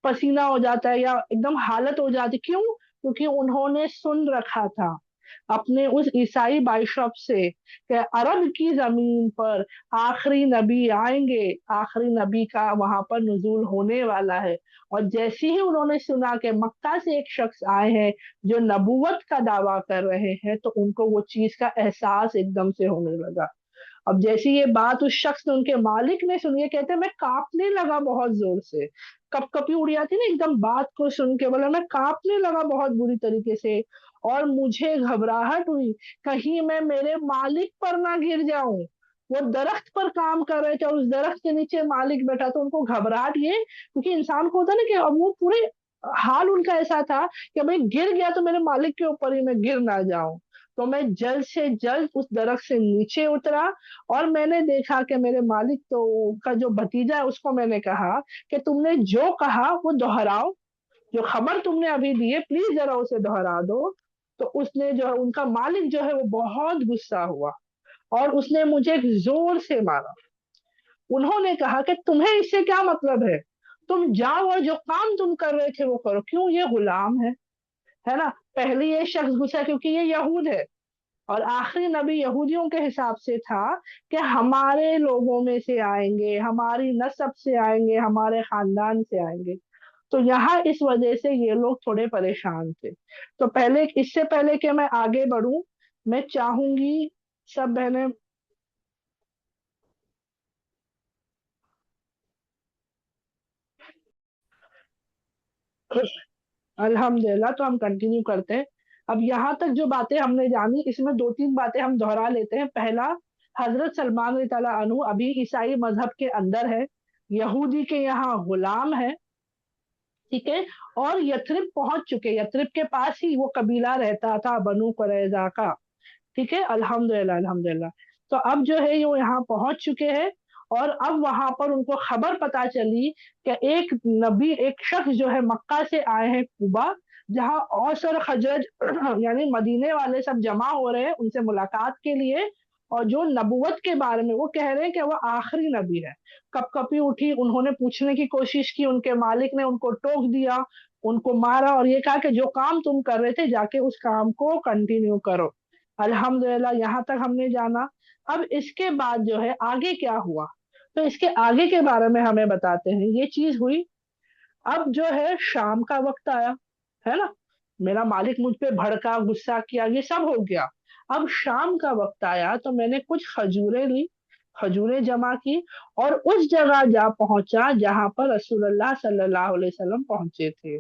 پسینہ ہو جاتا ہے، یا ایک دم حالت ہو جاتی۔ کیوں؟ کیونکہ انہوں نے سن رکھا تھا اپنے اس عیسائی بائشپ سے کہ عرب کی زمین پر آخری نبی آئیں گے، آخری نبی کا وہاں پر نزول ہونے والا ہے، اور جیسے ہی انہوں نے سنا کہ مکہ سے ایک شخص آئے ہیں جو نبوت کا دعویٰ کر رہے ہیں، تو ان کو وہ چیز کا احساس ایک دم سے ہونے لگا۔ اب جیسی یہ بات اس شخص نے، ان کے مالک نے سنی ہے، کہتے ہیں میں کانپنے لگا بہت زور سے، کپ کپی اڑ جاتی نا ایک دم بات کو سن کے، بولا میں کانپنے لگا بہت بری طریقے سے، اور مجھے گھبراہٹ ہوئی کہیں میں میرے مالک پر نہ گر جاؤں۔ وہ درخت پر کام کر رہے تھے اور اس درخت کے نیچے مالک بیٹھا، تو ان کو گھبراہٹ، یہ کیونکہ انسان کو ہوتا ہے نا کہ اب وہ پورے حال ان کا ایسا تھا کہ میں گر گیا تو میرے مالک کے اوپر ہی میں گر نہ جاؤں۔ تو میں جلد سے جلد اس درخت سے نیچے اترا، اور میں نے دیکھا کہ میرے مالک تو کا جو بھتیجا ہے، اس کو میں نے کہا کہ تم نے جو کہا وہ دوہراؤ، جو خبر تم نے ابھی دی ہے پلیز ذرا اسے دوہرا دو۔ تو اس نے جو ہے، ان کا مالک جو ہے وہ بہت غصہ ہوا، اور اس نے مجھے زور سے مارا۔ انہوں نے کہا کہ تمہیں اس سے کیا مطلب ہے، تم جاؤ اور جو کام تم کر رہے تھے وہ کرو۔ کیوں؟ یہ غلام ہے نا۔ پہلے یہ شخص غصہ کیونکہ یہ یہود ہے، اور آخری نبی یہودیوں کے حساب سے تھا کہ ہمارے لوگوں میں سے آئیں گے، ہماری نسب سے آئیں گے، ہمارے خاندان سے آئیں گے۔ تو یہاں اس وجہ سے یہ لوگ تھوڑے پریشان تھے۔ تو پہلے، اس سے پہلے کہ میں آگے بڑھوں، میں چاہوں گی سب بہنیں، الحمدللہ، تو ہم کنٹینیو کرتے ہیں۔ اب یہاں تک جو باتیں ہم نے جانی، اس میں دو تین باتیں ہم دہرا لیتے ہیں۔ پہلا، حضرت سلمان رضی اللہ عنہ ابھی عیسائی مذہب کے اندر ہے، یہودی کے یہاں غلام ہے، ٹھیک ہے، اور یثرب پہنچ چکے، یثرب کے پاس ہی وہ قبیلہ رہتا تھا بنو قریظہ کا، ٹھیک ہے، الحمدللہ الحمدللہ۔ تو اب جو ہے وہ یہاں پہنچ چکے ہیں، اور اب وہاں پر ان کو خبر پتا چلی کہ ایک نبی، ایک شخص جو ہے مکہ سے آئے ہیں قبا، جہاں اوس اور خزرج یعنی مدینے والے سب جمع ہو رہے ہیں ان سے ملاقات کے لیے، اور جو نبوت کے بارے میں وہ کہہ رہے ہیں کہ وہ آخری نبی ہے۔ کپ کپی اٹھی، انہوں نے پوچھنے کی کوشش کی، ان کے مالک نے ان کو ٹوک دیا، ان کو مارا اور یہ کہا کہ جو کام تم کر رہے تھے جا کے اس کام کو کنٹینیو کرو۔ الحمدللہ یہاں تک ہم نے جانا۔ اب اس کے بعد جو ہے آگے کیا ہوا، تو اس کے آگے کے بارے میں ہمیں بتاتے ہیں۔ یہ چیز ہوئی، اب جو ہے شام کا وقت آیا، ہے نا، میرا مالک مجھ پہ بھڑکا، غصہ کیا، یہ سب ہو گیا۔ اب شام کا وقت آیا تو میں نے کچھ کھجوریں لی، کھجوریں جمع کی، اور اس جگہ جا پہنچا جہاں پر رسول اللہ صلی اللہ علیہ وسلم پہنچے تھے،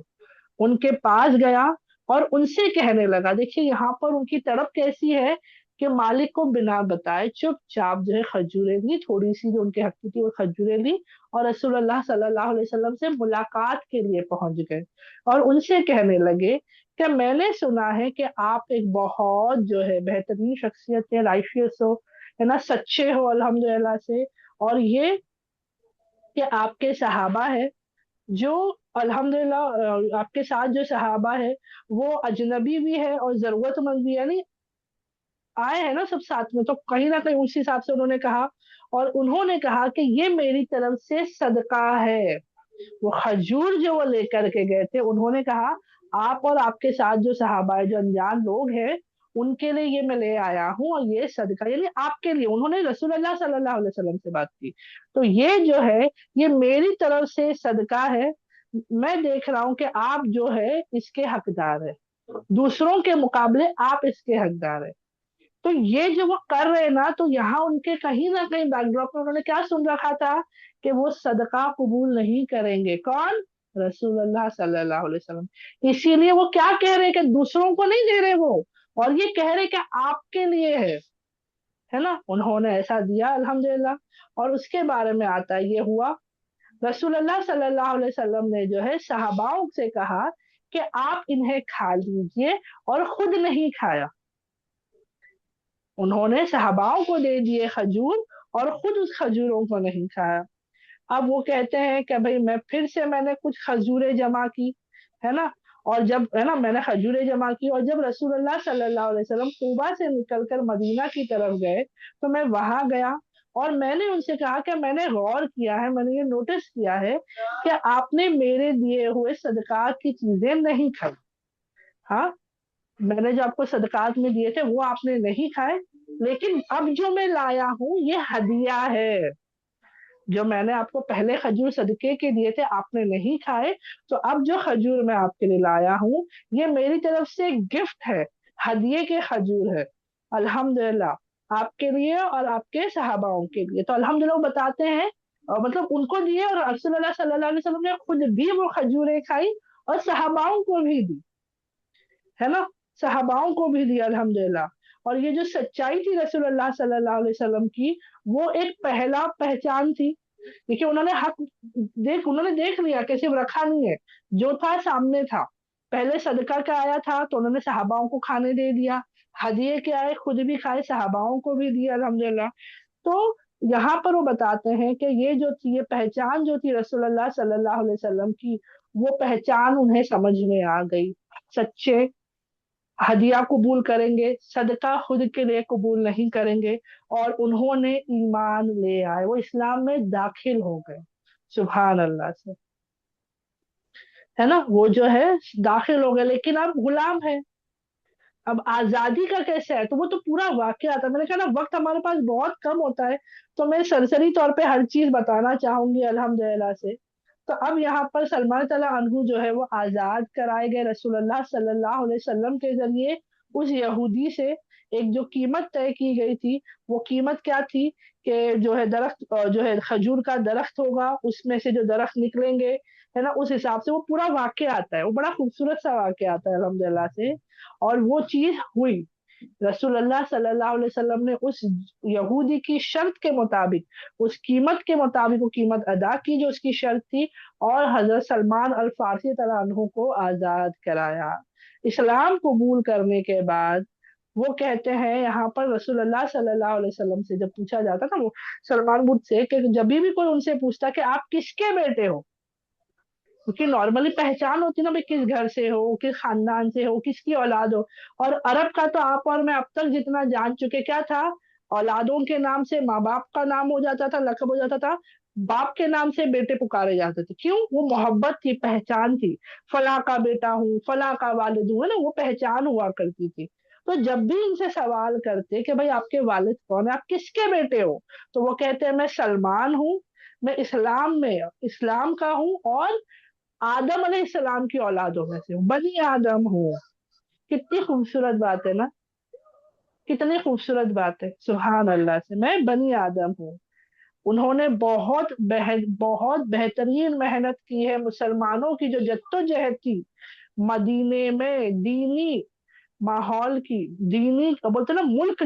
ان کے پاس گیا اور ان سے کہنے لگا، دیکھیے یہاں پر ان کی طرف کیسی ہے کہ مالک کو بنا بتائے چپ چاپ جو ہے کھجوریں لی، تھوڑی سی جو ان کے حق کی تھی وہ کھجوریں لی، اور رسول اللہ صلی اللہ علیہ وسلم سے ملاقات کے لیے پہنچ گئے، اور ان سے کہنے لگے کہ میں نے سنا ہے کہ آپ ایک بہت جو ہے بہترین شخصیت ہے، رائشیس ہو، ہے نا، سچے ہو الحمدللہ سے، اور یہ کہ آپ کے صحابہ ہے جو الحمدللہ آپ کے ساتھ جو صحابہ ہے وہ اجنبی بھی ہے اور ضرورت مند بھی ہے، یعنی آئے ہیں نا سب ساتھ میں، تو کہیں نہ کہیں اسی حساب سے انہوں نے کہا، اور انہوں نے کہا کہ یہ میری طرف سے صدقہ ہے۔ وہ کھجور جو وہ لے کر کے گئے تھے، انہوں نے کہا آپ اور آپ کے ساتھ جو صحابہ جو انجان لوگ ہیں ان کے لیے یہ میں لے آیا ہوں، اور یہ صدقہ یعنی آپ کے لیے، انہوں نے رسول اللہ صلی اللہ علیہ وسلم سے بات کی، تو یہ جو ہے یہ میری طرف سے صدقہ ہے، میں دیکھ رہا ہوں کہ آپ جو ہے اس کے حقدار ہے، دوسروں کے مقابلے آپ اس کے حقدار ہے۔ تو یہ جو وہ کر رہے نا، تو یہاں ان کے کہیں نہ کہیں بیک ڈراپ میں انہوں نے کیا سن رکھا تھا کہ وہ صدقہ قبول نہیں کریں گے، کون؟ رسول اللہ صلی اللہ علیہ وسلم۔ اسی لیے وہ کیا کہہ رہے کہ دوسروں کو نہیں دے رہے وہ، اور یہ کہہ رہے کہ آپ کے لیے ہے نا، انہوں نے ایسا دیا الحمدللہ۔ اور اس کے بارے میں آتا ہے، یہ ہوا رسول اللہ صلی اللہ علیہ وسلم نے جو ہے صحاباؤں سے کہا کہ آپ انہیں کھا لیجئے، اور خود نہیں کھایا، انہوں نے صحاباؤں کو دے دیے کھجور اور خود اس کھجوروں کو نہیں کھایا۔ اب وہ کہتے ہیں کہ بھئی میں نے کچھ کھجوریں جمع کی، ہے نا، اور جب ہے نا میں نے کھجوریں جمع کی، اور جب رسول اللہ صلی اللہ علیہ وسلم قبا سے نکل کر مدینہ کی طرف گئے تو میں وہاں گیا، اور میں نے ان سے کہا کہ میں نے غور کیا ہے، میں نے یہ نوٹس کیا ہے کہ آپ نے میرے دیے ہوئے صدقات کی چیزیں نہیں کھائی، ہاں میں نے جو آپ کو صدقات میں دیے تھے وہ آپ نے نہیں کھائے، لیکن اب جو میں لایا ہوں یہ ہدیہ ہے، جو میں نے آپ کو پہلے کھجور صدقے کے دیے تھے آپ نے نہیں کھائے، تو اب جو کھجور میں آپ کے لیے لایا ہوں یہ میری طرف سے گفٹ ہے، ہدیے کے کھجور ہے، الحمدللہ آپ کے لیے اور آپ کے صحاباؤں کے لیے۔ تو الحمدللہ وہ بتاتے ہیں، اور مطلب ان کو دیے، اور رسول اللہ صلی اللہ علیہ وسلم نے خود بھی وہ کھجوریں کھائی اور صحاباؤں کو بھی دی، ہے نا، صحاباؤں کو بھی دیا الحمدللہ۔ اور یہ جو سچائی تھی رسول اللہ صلی اللہ علیہ وسلم کی، وہ ایک پہلا پہچان تھی، دیکھیے انہوں نے دیکھ لیا کہ صرف رکھا نہیں ہے، جو تھا سامنے تھا، پہلے صدقہ کا آیا تھا تو انہوں نے صحاباؤں کو کھانے دے دیا، ہدیے کے آئے خود بھی کھائے، صحاباؤں کو بھی دیا الحمدللہ۔ تو یہاں پر وہ بتاتے ہیں کہ یہ جو تھی، یہ پہچان جو تھی رسول اللہ صلی اللہ علیہ وسلم کی، وہ پہچان انہیں سمجھ میں آ گئی، سچے ہدیہ قبول کریں گے، صدقہ خود کے لیے قبول نہیں کریں گے، اور انہوں نے ایمان لے آئے، وہ اسلام میں داخل ہو گئے، سبحان اللہ سے، ہے نا، وہ جو ہے داخل ہو گئے، لیکن اب غلام ہے۔ اب آزادی کا کیسے ہے، تو وہ تو پورا واقعہ تھا، میں نے کہا نا وقت ہمارے پاس بہت کم ہوتا ہے، تو میں سرسری طور پہ ہر چیز بتانا چاہوں گی الحمدللہ سے۔ تو اب یہاں پر سلمان تعالیٰ عنہ جو ہے وہ آزاد کرائے گئے رسول اللہ صلی اللہ علیہ وسلم کے ذریعے، اس یہودی سے ایک جو قیمت طے کی گئی تھی، وہ قیمت کیا تھی کہ جو ہے درخت جو ہے کھجور کا درخت ہوگا، اس میں سے جو درخت نکلیں گے، ہے نا، اس حساب سے وہ پورا واقعہ آتا ہے، وہ بڑا خوبصورت سا واقعہ آتا ہے الحمدللہ سے، اور وہ چیز ہوئی، رسول اللہ صلی اللہ علیہ وسلم نے اس یہودی کی شرط کے مطابق، اس قیمت کے مطابق وہ قیمت ادا کی جو اس کی شرط تھی، اور حضرت سلمان الفارسی تعالیٰ عنہ کو آزاد کرایا۔ اسلام قبول کرنے کے بعد وہ کہتے ہیں یہاں پر رسول اللہ صلی اللہ علیہ وسلم سے جب پوچھا جاتا تھا وہ سلمان مجھ سے کہ جب بھی کوئی ان سے پوچھتا کہ آپ کس کے بیٹے ہو، کیونکہ نارملی پہچان ہوتی نا بھائی کس گھر سے ہو، کس خاندان سے ہو، کس کی اولاد ہو. اور عرب کا تو آپ اور میں اب تک جتنا جان چکے کیا تھا، اولادوں کے نام سے ماں باپ کا نام ہو جاتا تھا، لقب ہو جاتا تھا، باپ کے نام سے بیٹے پکارے جاتے تھے. کیوں؟ وہ محبت تھی، پہچان تھی. فلاں کا بیٹا ہوں، فلاں کا والد ہوں، ہے نا، وہ پہچان ہوا کرتی تھی. تو جب بھی ان سے سوال کرتے کہ بھائی آپ کے والد کون ہے، آپ کس کے بیٹے ہو، تو وہ کہتے ہیں میں سلمان ہوں، میں اسلام کا ہوں، اور آدم علیہ السلام کی اولادوں میں سے ہوں، بنی آدم ہوں. کتنی خوبصورت بات ہے نا، کتنی خوبصورت بات ہے، سبحان اللہ سے میں بنی آدم ہوں. انہوں نے بہت بہترین محنت کی ہے. مسلمانوں کی جو جدوجہد تھی مدینے میں دینی ماحول کی، دینی بولتے نا ملک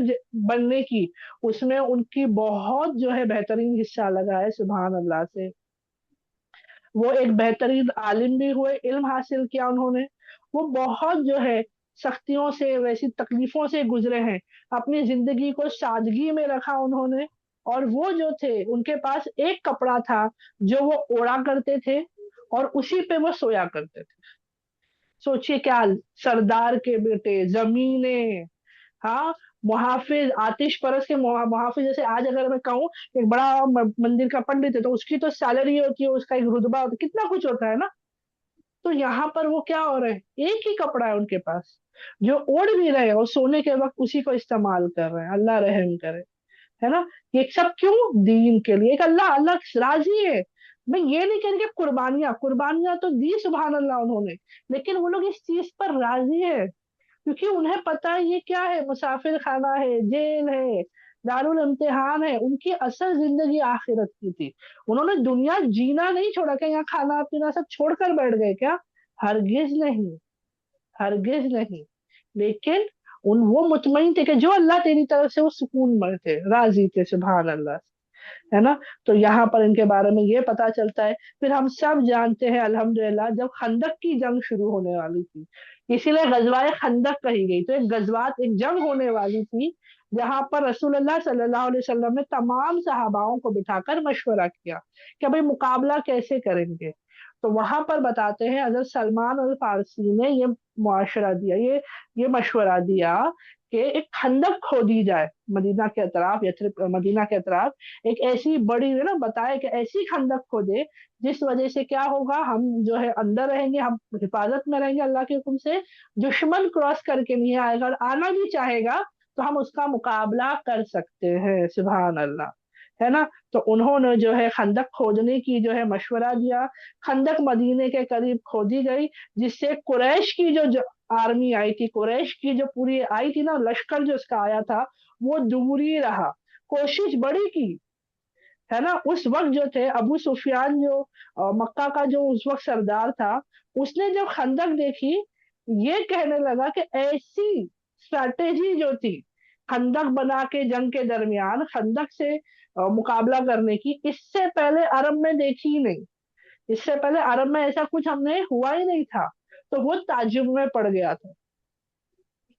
بننے کی، اس میں ان کی بہت جو ہے بہترین حصہ لگا ہے، سبحان اللہ سے. وہ ایک بہترین عالم بھی ہوئے، علم حاصل کیا انہوں نے. وہ بہت جو ہے سختیوں سے، ویسی تکلیفوں سے گزرے ہیں، اپنی زندگی کو سادگی میں رکھا انہوں نے. اور وہ جو تھے ان کے پاس ایک کپڑا تھا جو وہ اوڑا کرتے تھے اور اسی پہ وہ سویا کرتے تھے. سوچئے کیا، سردار کے بیٹے، زمینیں، ہاں، محافظ، آتش پرس کے محافظ. جیسے آج اگر میں کہوں ایک بڑا مندر کا پنڈت ہے تو اس کی تو سیلری ہوتی ہے، اس کا ایک رتبہ ہوتا ہے، کتنا کچھ ہوتا ہے نا. تو یہاں پر وہ کیا ہو رہے ہیں، ایک ہی کپڑا ہے ان کے پاس جو اوڑھ بھی رہے ہیں اور سونے کے وقت اسی کو استعمال کر رہے ہیں. اللہ رحم کرے، ہے نا. یہ سب کیوں؟ دین کے لیے. ایک اللہ راضی ہے. میں یہ نہیں کہہ رہی کہ قربانیاں تو دی سبحان اللہ انہوں نے، لیکن وہ لوگ اس چیز پر راضی ہے کیونکہ انہیں پتا ہے یہ کیا ہے، مسافر خانہ ہے، جیل ہے، دارالامتحان ہے. ان کی اصل زندگی آخرت کی تھی. انہوں نے دنیا جینا نہیں چھوڑا کہ یہاں کھانا پینا سب چھوڑ کر بیٹھ گئے کیا؟ ہرگز نہیں، ہرگز نہیں. لیکن وہ مطمئن تھے کہ جو اللہ تیری طرف سے وہ سکون میں تھے، راضی تھے، سبحان اللہ، ہے نا. تو یہاں پر ان کے بارے میں یہ پتا چلتا ہے. پھر ہم سب جانتے ہیں الحمدللہ جب خندق کی جنگ شروع ہونے والی تھی، اسی لیے غزوہ خندق کہی گئی. تو ایک جنگ ہونے والی تھی جہاں پر رسول اللہ صلی اللہ علیہ وسلم نے تمام صحاباؤں کو بٹھا کر مشورہ کیا کہ بھئی مقابلہ کیسے کریں گے. تو وہاں پر بتاتے ہیں حضرت سلمان الفارسی نے یہ معاشرہ دیا، یہ مشورہ دیا کہ ایک خندق کھودی جائے مدینہ کے اطراف، مدینہ کے اطراف ایک ایسی بڑی ہے نا، بتائے کہ ایسی خندق کھودے جس وجہ سے کیا ہوگا، ہم جو ہے اندر رہیں گے، ہم حفاظت میں رہیں گے اللہ کے حکم سے، دشمن کراس کر کے نہیں آئے گا، اور آنا بھی چاہے گا تو ہم اس کا مقابلہ کر سکتے ہیں، سبحان اللہ، ہے نا. تو انہوں نے جو ہے خندق کھودنے کی جو ہے مشورہ دیا. خندق مدینے کے قریب کھودی گئی جس سے قریش کی جو آرمی آئی تھی، قریش کی جو پوری آئی تھی نا، لشکر جو اس کا آیا تھا وہ دور ہی رہا. کوشش بڑی کی، ہے نا. اس وقت جو تھے ابو سفیان جو مکہ کا جو اس وقت سردار تھا، اس نے جب خندق دیکھی یہ کہنے لگا کہ ایسی اسٹریٹجی جو تھی خندق بنا کے جنگ کے درمیان خندق سے مقابلہ کرنے کی، اس سے پہلے عرب میں دیکھی ہی نہیں. اس سے پہلے عرب میں ایسا کچھ ہم نے ہوا ہی نہیں تھا. تو وہ تعجب میں پڑ گیا تھا.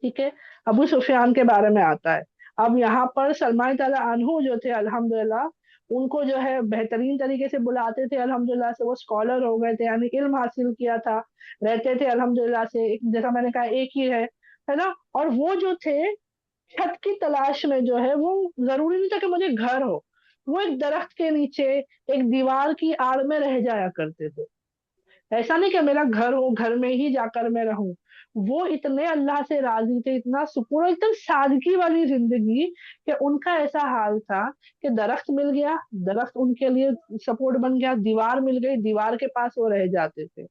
ٹھیک ہے، ابو سفیان کے بارے میں آتا ہے. اب یہاں پر سلمان تعالیٰ عنہ جو تھے الحمدللہ، ان کو جو ہے بہترین طریقے سے بلاتے تھے الحمدللہ سے. وہ اسکالر ہو گئے تھے، یعنی علم حاصل کیا تھا، رہتے تھے الحمدللہ سے. جیسا میں نے کہا ایک ہی ہے نا. اور وہ جو تھے چھت کی تلاش میں جو ہے، وہ ضروری نہیں تھا کہ مجھے گھر ہو، وہ ایک درخت کے نیچے ایک دیوار کی آڑ میں رہ جایا کرتے تھے. ایسا نہیں کہ میرا گھر ہو، گھر میں ہی جا کر میں رہوں. وہ اتنے اللہ سے راضی تھے، اتنا سکون، ایک دم سادگی والی زندگی کہ ان کا ایسا حال تھا کہ درخت مل گیا، درخت ان کے لیے سپورٹ بن گیا، دیوار مل گئی، دیوار کے پاس وہ رہ جاتے تھے.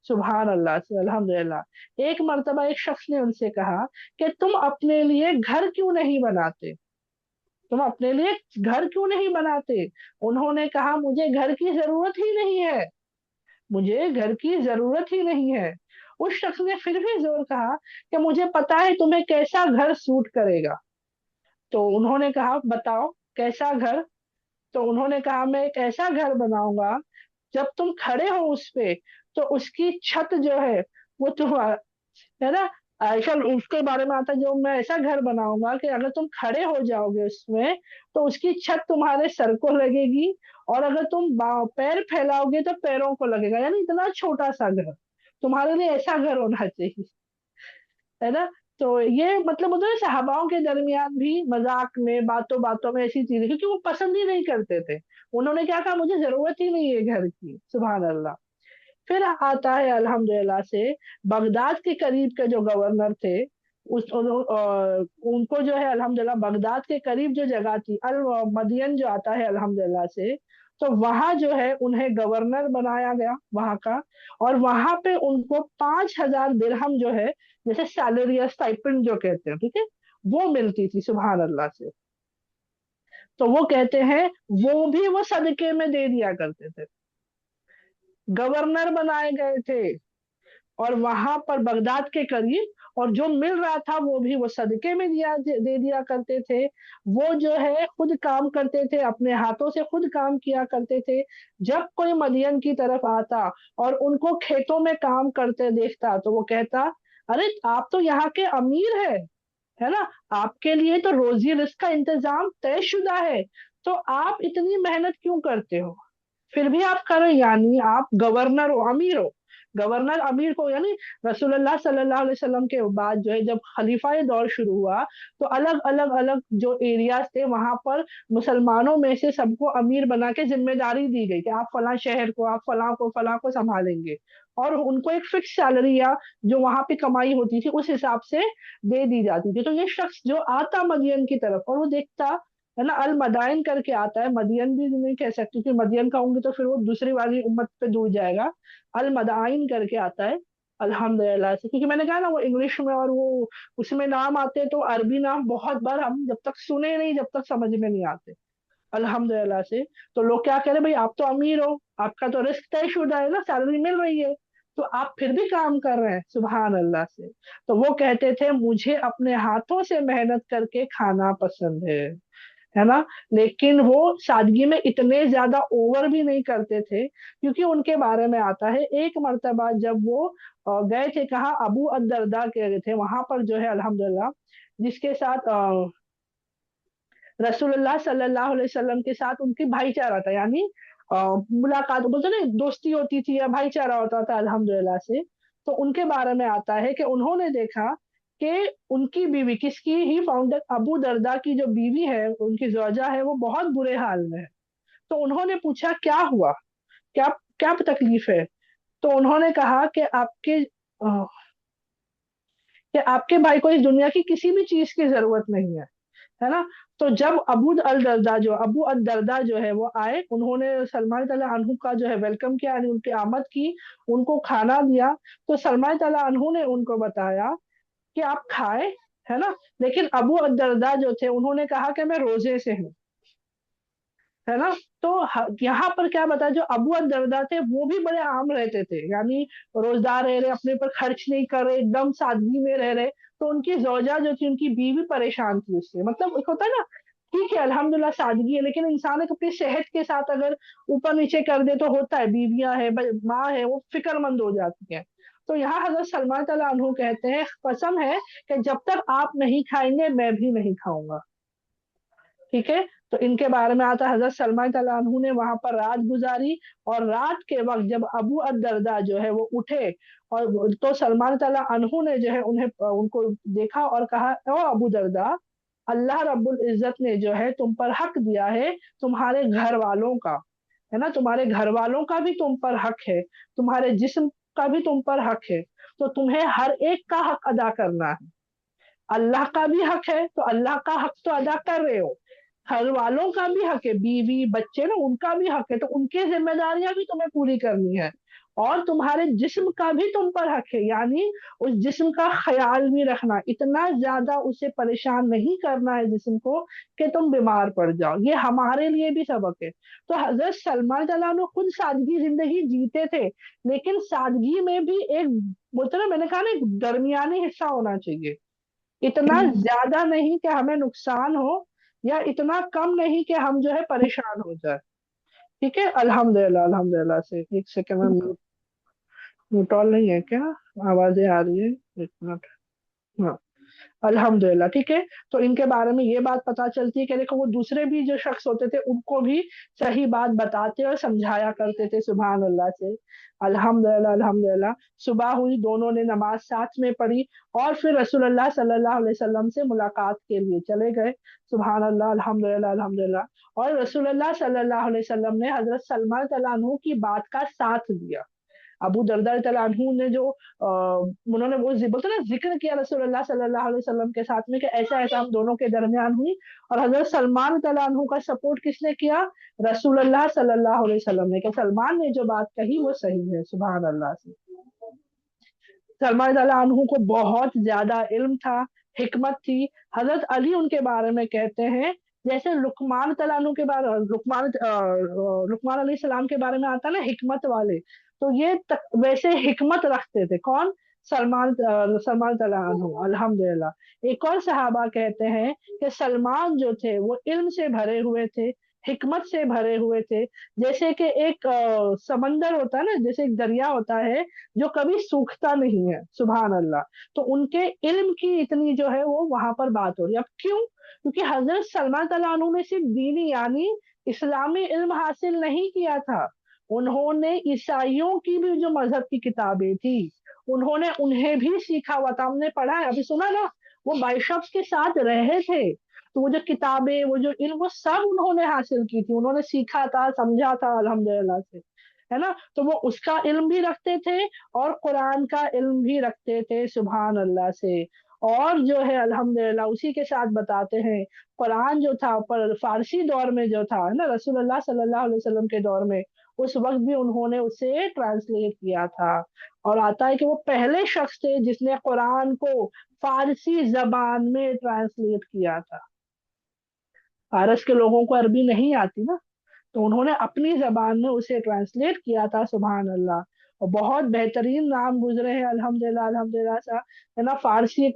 سبحان اللہ سے الحمدللہ. ایک مرتبہ ایک شخص نے ان سے کہا کہ تم اپنے لیے گھر کیوں نہیں بناتے، تم اپنے لیے گھر کیوں نہیں بناتے. انہوں نے کہا مجھے گھر کی ضرورت ہی نہیں ہے، مجھے گھر کی ضرورت ہی نہیں ہے. اس شخص نے پھر بھی زور کہا کہ مجھے پتا ہے تمہیں کیسا گھر سوٹ کرے گا. تو انہوں نے کہا بتاؤ کیسا گھر. تو انہوں نے کہا میں ایک ایسا گھر بناؤں گا جب تم کھڑے ہو اس پہ تو اس کی چھت جو ہے وہ تم، ہے نا، عائشہ اس کے بارے میں آتا ہے جو میں ایسا گھر بناؤں گا کہ اگر تم کھڑے ہو جاؤ گے اس میں تو اس کی چھت تمہارے سر کو لگے گی، اور اگر تم پیر پھیلاؤ گے تو پیروں کو لگے گا، یعنی اتنا چھوٹا سا گھر تمہارے لیے ایسا گھر ہونا چاہیے، ہے نا؟ تو یہ مطلب ہوتا ہے صحاباؤں کے درمیان بھی مذاق میں باتوں باتوں میں ایسی چیزیں، کیونکہ وہ پسند ہی نہیں کرتے تھے، انہوں نے کیا کہا مجھے ضرورت ہی نہیں ہے گھر کی، سبحان اللہ۔ پھر آتا ہے الحمدللہ سے بغداد کے قریب کے جو گورنر تھے، ان کو جو ہے الحمدللہ بغداد کے قریب جو جگہ تھی المدین جو آتا ہے الحمدللہ سے، تو وہاں جو ہے انہیں گورنر بنایا گیا وہاں کا، اور وہاں پہ ان کو 5,000 درہم جو ہے، جیسے سیلری یا اسٹائپنڈ جو کہتے ہیں، ٹھیک ہے، وہ ملتی تھی سبحان اللہ سے۔ تو وہ کہتے ہیں وہ بھی وہ صدقے میں دے دیا کرتے تھے، گورنر بنائے گئے تھے اور وہاں پر بغداد کے قریب، اور جو مل رہا تھا وہ بھی وہ صدقے میں دے دیا کرتے تھے، وہ جو ہے خود کام کرتے تھے، اپنے ہاتھوں سے خود کام کیا کرتے تھے۔ جب کوئی مدین کی طرف آتا اور ان کو کھیتوں میں کام کرتے دیکھتا تو وہ کہتا ارے آپ تو یہاں کے امیر ہے نا، آپ کے لیے تو روزی رزق کا انتظام طے شدہ ہے، تو آپ اتنی محنت کیوں کرتے ہو؟ پھر بھی آپ کرو، یعنی آپ گورنر ہو، امیر ہو، گورنر امیر کو، یعنی رسول اللہ صلی اللہ علیہ وسلم کے بعد جو ہے جب خلیفہ دور شروع ہوا تو الگ الگ جو ایریاز تھے وہاں پر مسلمانوں میں سے سب کو امیر بنا کے ذمہ داری دی گئی کہ آپ فلاں شہر کو، آپ فلاں کو سنبھالیں گے، اور ان کو ایک فکس سیلری یا جو وہاں پہ کمائی ہوتی تھی اس حساب سے دے دی جاتی تھی۔ تو یہ شخص جو آتا مدین کی طرف اور وہ دیکھتا ہے نا، المدائن کر کے آتا ہے، مدین بھی نہیں کہہ سکتی کہ مدین کہوں گی تو پھر وہ دوسری والی امت پہ دور جائے گا، المدائن کر کے آتا ہے الحمدللہ سے، کیونکہ میں نے کہا نا وہ انگلش میں اور وہ اس میں نام آتے تو عربی نام بہت بار ہم جب تک سنے نہیں جب تک سمجھ میں نہیں آتے الحمدللہ سے۔ تو لوگ کیا کہہ رہے بھائی آپ تو امیر ہو، آپ کا تو رزق طے شدہ ہے نا، سیلری مل رہی ہے، تو آپ پھر بھی کام کر رہے ہیں سبحان اللہ سے۔ تو وہ کہتے تھے مجھے اپنے ہاتھوں سے محنت کر کے کھانا پسند ہے نا، لیکن وہ سادگی میں اتنے زیادہ اوور بھی نہیں کرتے تھے، کیونکہ ان کے بارے میں آتا ہے ایک مرتبہ جب وہ گئے تھے کہاں، ابو الدرداء کے تھے وہاں پر جو ہے الحمدللہ، جس کے ساتھ رسول اللہ صلی اللہ علیہ وسلم کے ساتھ ان کی بھائی چارہ تھا، یعنی ملاقات بولتے نا دوستی ہوتی تھی یا بھائی چارہ ہوتا تھا الحمدللہ سے۔ تو ان کے بارے میں آتا ہے کہ انہوں نے دیکھا کہ ان کی بیوی، کس کی ہی فاؤنڈر ابو دردا کی جو بیوی ہے ان کی زوجہ ہے، وہ بہت برے حال میں ہے۔ تو انہوں نے پوچھا کیا ہوا، کیا کیا تکلیف ہے؟ تو انہوں نے کہا کہ آپ کے بھائی کو اس دنیا کی کسی بھی چیز کی ضرورت نہیں ہے نا۔ تو جب ابو الدرداء جو ہے وہ آئے، انہوں نے سلمان تعالیٰ عنہ کا جو ہے ویلکم کیا، یعنی ان کی آمد کی، ان کو کھانا دیا، تو سلمان تعالیٰ عنہ نے ان کو بتایا کہ آپ کھائے، ہے نا، لیکن ابو الدرداء جو تھے انہوں نے کہا کہ میں روزے سے ہوں، ہے نا۔ تو یہاں پر کیا بتا، جو ابو الدرداء تھے وہ بھی بڑے عام رہتے تھے، یعنی روزدار رہ رہے، اپنے پر خرچ نہیں کر رہے، ایک دم سادگی میں رہ رہے، تو ان کی زوجہ جو تھی، ان کی بیوی پریشان تھی اس سے، مطلب ایک ہوتا ہے نا، ٹھیک ہے الحمدللہ سادگی ہے، لیکن انسان اپنی صحت کے ساتھ اگر اوپر نیچے کر دے تو ہوتا ہے، بیویاں ہے، ماں ہے، وہ فکر مند ہو جاتی ہے۔ تو یہاں حضرت سلمان تعالیٰ عنہ کہتے ہیں قسم ہے کہ جب تک آپ نہیں کھائیں گے میں بھی نہیں کھاؤں گا، ٹھیک ہے۔ تو ان کے بارے میں آتا ہے حضرت سلمان تعالیٰ عنہ نے وہاں پر رات گزاری، اور رات کے وقت جب ابو الدرداء جو ہے وہ اٹھے، اور تو سلمان تعالیٰ عنہ نے جو ہے ان کو دیکھا اور کہا او ابو درداء، اللہ رب العزت نے جو ہے تم پر حق دیا ہے، تمہارے گھر والوں کا، ہے نا، تمہارے گھر والوں کا بھی تم پر حق ہے، تمہارے جسم کا بھی تم پر حق ہے، تو تمہیں ہر ایک کا حق ادا کرنا ہے، اللہ کا بھی حق ہے تو اللہ کا حق تو ادا کر رہے ہو، گھر والوں کا بھی حق ہے، بیوی بچے نا ان کا بھی حق ہے، تو ان کی ذمہ داریاں بھی تمہیں پوری کرنی ہے، اور تمہارے جسم کا بھی تم پر حق ہے، یعنی اس جسم کا خیال بھی رکھنا، اتنا زیادہ اسے پریشان نہیں کرنا ہے جسم کو کہ تم بیمار پڑ جاؤ، یہ ہمارے لیے بھی سبق ہے۔ تو حضرت سلمان تعالیٰ عنہ خود سادگی زندگی جیتے تھے، لیکن سادگی میں بھی ایک بولتے نا، میں نے کہا نا، ایک درمیانی حصہ ہونا چاہیے، اتنا زیادہ نہیں کہ ہمیں نقصان ہو، یا اتنا کم نہیں کہ ہم جو ہے پریشان ہو جائے، ٹھیک ہے الحمدللہ الحمدللہ سے۔ ایک سیکنڈ میں میوٹ آل نہیں ہے کیا؟ آوازیں آ رہی ہے، ایک منٹ۔ हाँ, अल्हम्दुलिल्लाह। ठीक है, तो इनके बारे में ये बात पता चलती है कि देखो वो दूसरे भी जो शख्स होते थे उनको भी सही बात बताते और समझाया करते थे, सुभान अल्लाह से। अल्हम्दुलिल्लाह अल्हम्दुलिल्लाह। सुबह हुई, दोनों ने नमाज साथ में पढ़ी और फिर रसूलुल्लाह सल्लल्लाहु अलैहि वसल्लम से मुलाकात के लिए चले गए। सुभान अल्लाह अल्हम्दुलिल्लाह अल्हम्दुलिल्लाह। और रसूलुल्लाह सल्लल्लाहु अलैहि वसल्लम ने हजरत सलमान रज़ियल्लाहु अन्हु की बात का साथ दिया। अबू दरदा रज़ियल्लाहु अन्हु ने जो उन्होंने वो बोलते ना जिक्र किया रसूलुल्लाह सल्लल्लाहु अलैहि वसल्लम के साथ में कि ऐसा ऐसा हम दोनों के दरमियान हुई। और हजरत सलमान रज़ियल्लाहु अन्हु का सपोर्ट किसने किया? रसूलुल्लाह सल्लल्लाहु अलैहि वसल्लम ने, कि सलमान ने जो बात कही वो सही है, सुभान अल्लाह से। सलमान रज़ियल्लाहु अन्हु को बहुत ज्यादा इल्म था, हिकमत थी। हजरत अली उनके बारे में कहते हैं, जैसे लुकमान रज़ियल्लाहु अन्हु के बारे लुकमान अलैहिस्सलाम के बारे में आता है ना हिकमत वाले, तो ये वैसे हिकमत रखते थे। कौन? सलमान रज़ियल्लाहु अन्हु, अल्हम्दुलिल्लाह। एक और सहाबा कहते हैं कि सलमान जो थे वो इल्म से भरे हुए थे, हिकमत से भरे हुए थे। जैसे कि एक समंदर होता है ना, जैसे एक दरिया होता है जो कभी सूखता नहीं है, सुभान अल्लाह। तो उनके इल्म की इतनी जो है वो वहां पर बात हो रही है। अब क्यों? क्योंकि हजरत सलमान तआला अन्हु ने सिर्फ दीनी यानी इस्लामी इल्म हासिल नहीं किया था, उन्होंने ईसाइयों की भी जो मजहब की किताबें थी उन्होंने उन्हें भी सीखा हुआ था। हमने पढ़ा है, अभी सुना ना, वो बाइशप्स के साथ रहे थे। तो वो जो किताबें, वो जो इल्म, वो सब उन्होंने हासिल की थी, उन्होंने सीखा था, समझा था, अल्हम्दुलिल्लाह से, है ना। तो वो उसका इल्म भी रखते थे और कुरान का इल्म भी रखते थे, सुभान अल्लाह से। और जो है अल्हम्दुलिल्लाह उसी के साथ बताते हैं, कुरान जो था पर फारसी दौर में जो था, है ना, रसूलुल्लाह सल्लल्लाहु अलैहि वसल्लम के दौर में, उस वक्त भी उन्होंने उसे ट्रांसलेट किया था। और आता है कि वो पहले शख्स थे जिसने कुरान को फारसी जबान में ट्रांसलेट किया था। फारस के लोगों को अरबी नहीं आती ना, तो उन्होंने अपनी जबान में उसे ट्रांसलेट किया था, सुभान अल्लाह। और बहुत बेहतरीन नाम गुजरे हैं, अल्हम्दुलिल्लाह अल्हम्दुलिल्लाह सा, है ना। फारसी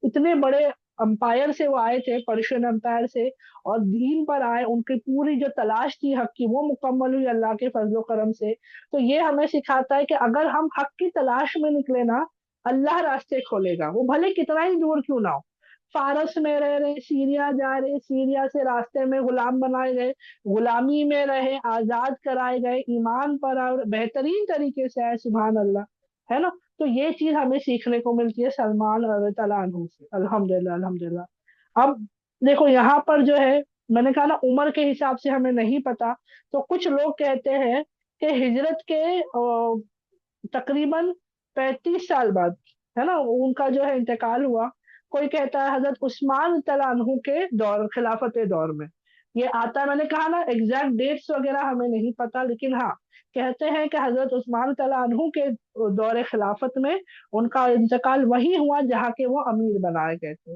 इतने बड़े अंपायर से वो आए थे, पर्शियन अंपायर से, और दीन पर आए। उनकी पूरी जो तलाश थी हक की वो मुकम्मल हुई अल्लाह के फजलो करम से। तो ये हमें सिखाता है कि अगर हम हक की तलाश में निकले ना, अल्लाह रास्ते खोलेगा, वो भले कितना ही दूर क्यों ना हो। फारस में रह रहे, सीरिया जा रहे, सीरिया से रास्ते में गुलाम बनाए गए, गुलामी में रहे, आजाद कराए गए, ईमान पर और बेहतरीन तरीके से आए, सुभान अल्लाह, है ना। तो ये चीज हमें सीखने को मिलती है सलमान रज़ी अल्लाह अन्हु से, अल्हम्दुलिल्लाह अल्हम्दुलिल्लाह। अब देखो यहाँ पर जो है, मैंने कहा ना उम्र के हिसाब से हमें नहीं पता, तो कुछ लोग कहते हैं कि हिजरत के तकरीबन 35 साल बाद, है ना, उनका जो है इंतकाल हुआ। कोई कहता है हजरत उस्मान तलानहू के दौर, खिलाफत दौर में ये आता है। मैंने कहा ना एग्जैक्ट डेट्स वगैरह हमें नहीं पता, लेकिन हाँ कहते हैं कि हजरत उस्मान तलानहू के दौर खिलाफत में उनका इंतकाल वही हुआ जहाँ के वो अमीर बनाए गए थे।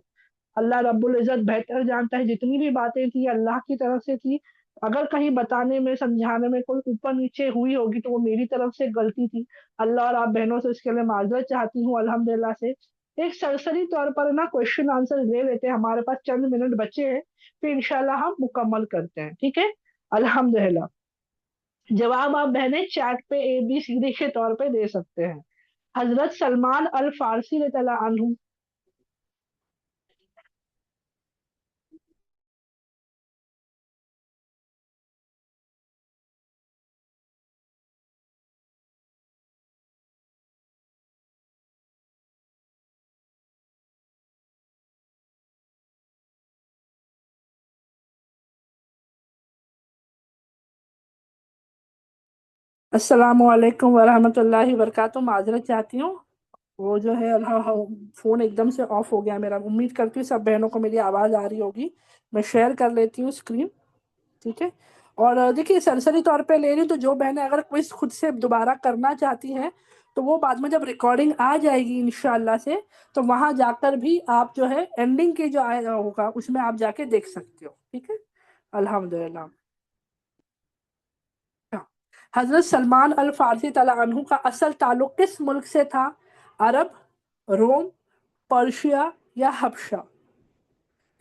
अल्लाह रब्बुल इज्जत बेहतर जानता है, जितनी भी बातें थी अल्लाह की तरफ से थी। अगर कहीं बताने में समझाने में कोई ऊपर नीचे हुई होगी तो वो मेरी तरफ से गलती थी। अल्लाह और आप बहनों से इसके लिए माजरत चाहती हूँ, अल्हम्दुलिल्लाह से। एक सरसरी तौर पर ना क्वेश्चन आंसर ले लेते हैं, हमारे पास चंद मिनट बचे हैं, फिर इंशाल्लाह हम मुकम्मल करते हैं, ठीक है। अल्हम्दुलिल्लाह। जवाब आप बहनें चैट पे ABCD के तौर पे दे सकते हैं। हजरत सलमान अल फारसी रज़ियल्लाहु अन्हु। अस्सलाम वालेकुम वरहमतुल्लाहि वबरकातुहू। माजरत चाहती हूँ, वो जो है फोन एकदम से ऑफ हो गया मेरा। उम्मीद करती हूँ सब बहनों को मेरी आवाज़ आ रही होगी। मैं शेयर कर लेती हूँ स्क्रीन, ठीक है। और देखिए सरसरी तौर पे ले रही हूँ, तो जो बहनें अगर क्विज खुद से दोबारा करना चाहती हैं तो वो बाद में जब रिकॉर्डिंग आ जाएगी इंशाल्लाह से, तो वहां जाकर भी आप जो है एंडिंग के जो आएगा होगा उसमें आप जाके देख सकते हो, ठीक है। अल्हम्दुलिल्लाह। हजरत सलमान अल फारसी तआला अन्हु का असल ताल्लुक किस मुल्क से था? अरब, रोम, पर्शिया या हबशा?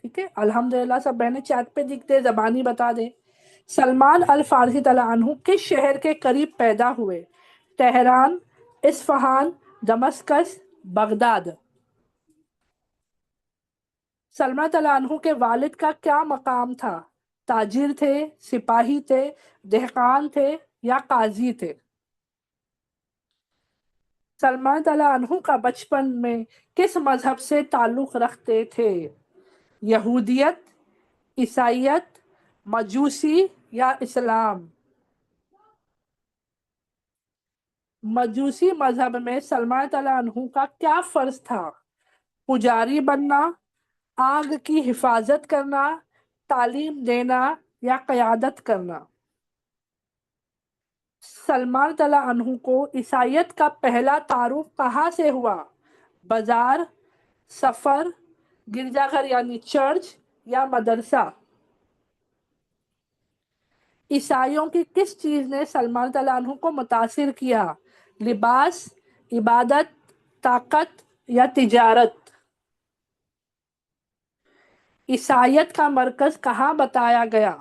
ठीक है, अल्हम्दुलिल्लाह। सब बहनें चैट पे दिखते जबानी बता दें। सलमान अल फारसी तआला अन्हु किस शहर के करीब पैदा हुए? Tehran, Isfahan, Damascus, Baghdad? Salman تعالیٰ عنہ کے والد کا کیا مقام تھا؟ تاجر تھے، سپاہی تھے، دہقان تھے یا قاضی تھے؟ سلمان تعالیٰ عنہ کا بچپن میں کس مذہب سے تعلق رکھتے تھے؟ یہودیت، عیسائیت، مجوسی یا اسلام؟ مجوسی مذہب میں سلمان تعالیٰ عنہ کا کیا فرض تھا؟ پجاری بننا، آگ کی حفاظت کرنا، تعلیم دینا یا قیادت کرنا؟ سلمان تعالیٰ عنہ کو عیسائیت کا پہلا تعارف کہاں سے ہوا؟ بازار، سفر، گرجا گھر یعنی چرچ یا مدرسہ؟ عیسائیوں کی کس چیز نے سلمان تعالیٰ عنہ کو متاثر کیا؟ لباس، عبادت، طاقت یا تجارت؟ عیسائیت کا مرکز کہاں بتایا گیا؟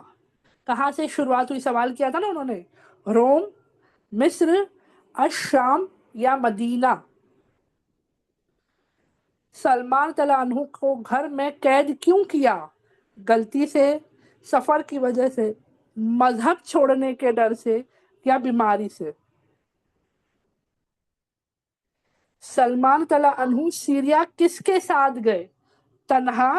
کہاں سے شروعات ہوئی؟ سوال کیا تھا نا انہوں نے، روم، مصر، الشام یا مدینہ؟ سلمان تعالیٰ عنہ کو گھر میں قید کیوں کیا؟ غلطی سے، سفر کی وجہ سے، مذہب چھوڑنے کے ڈر سے یا بیماری سے؟ سلمان تعالیٰ عنہ سیریا کس کے ساتھ گئے؟ تنہا،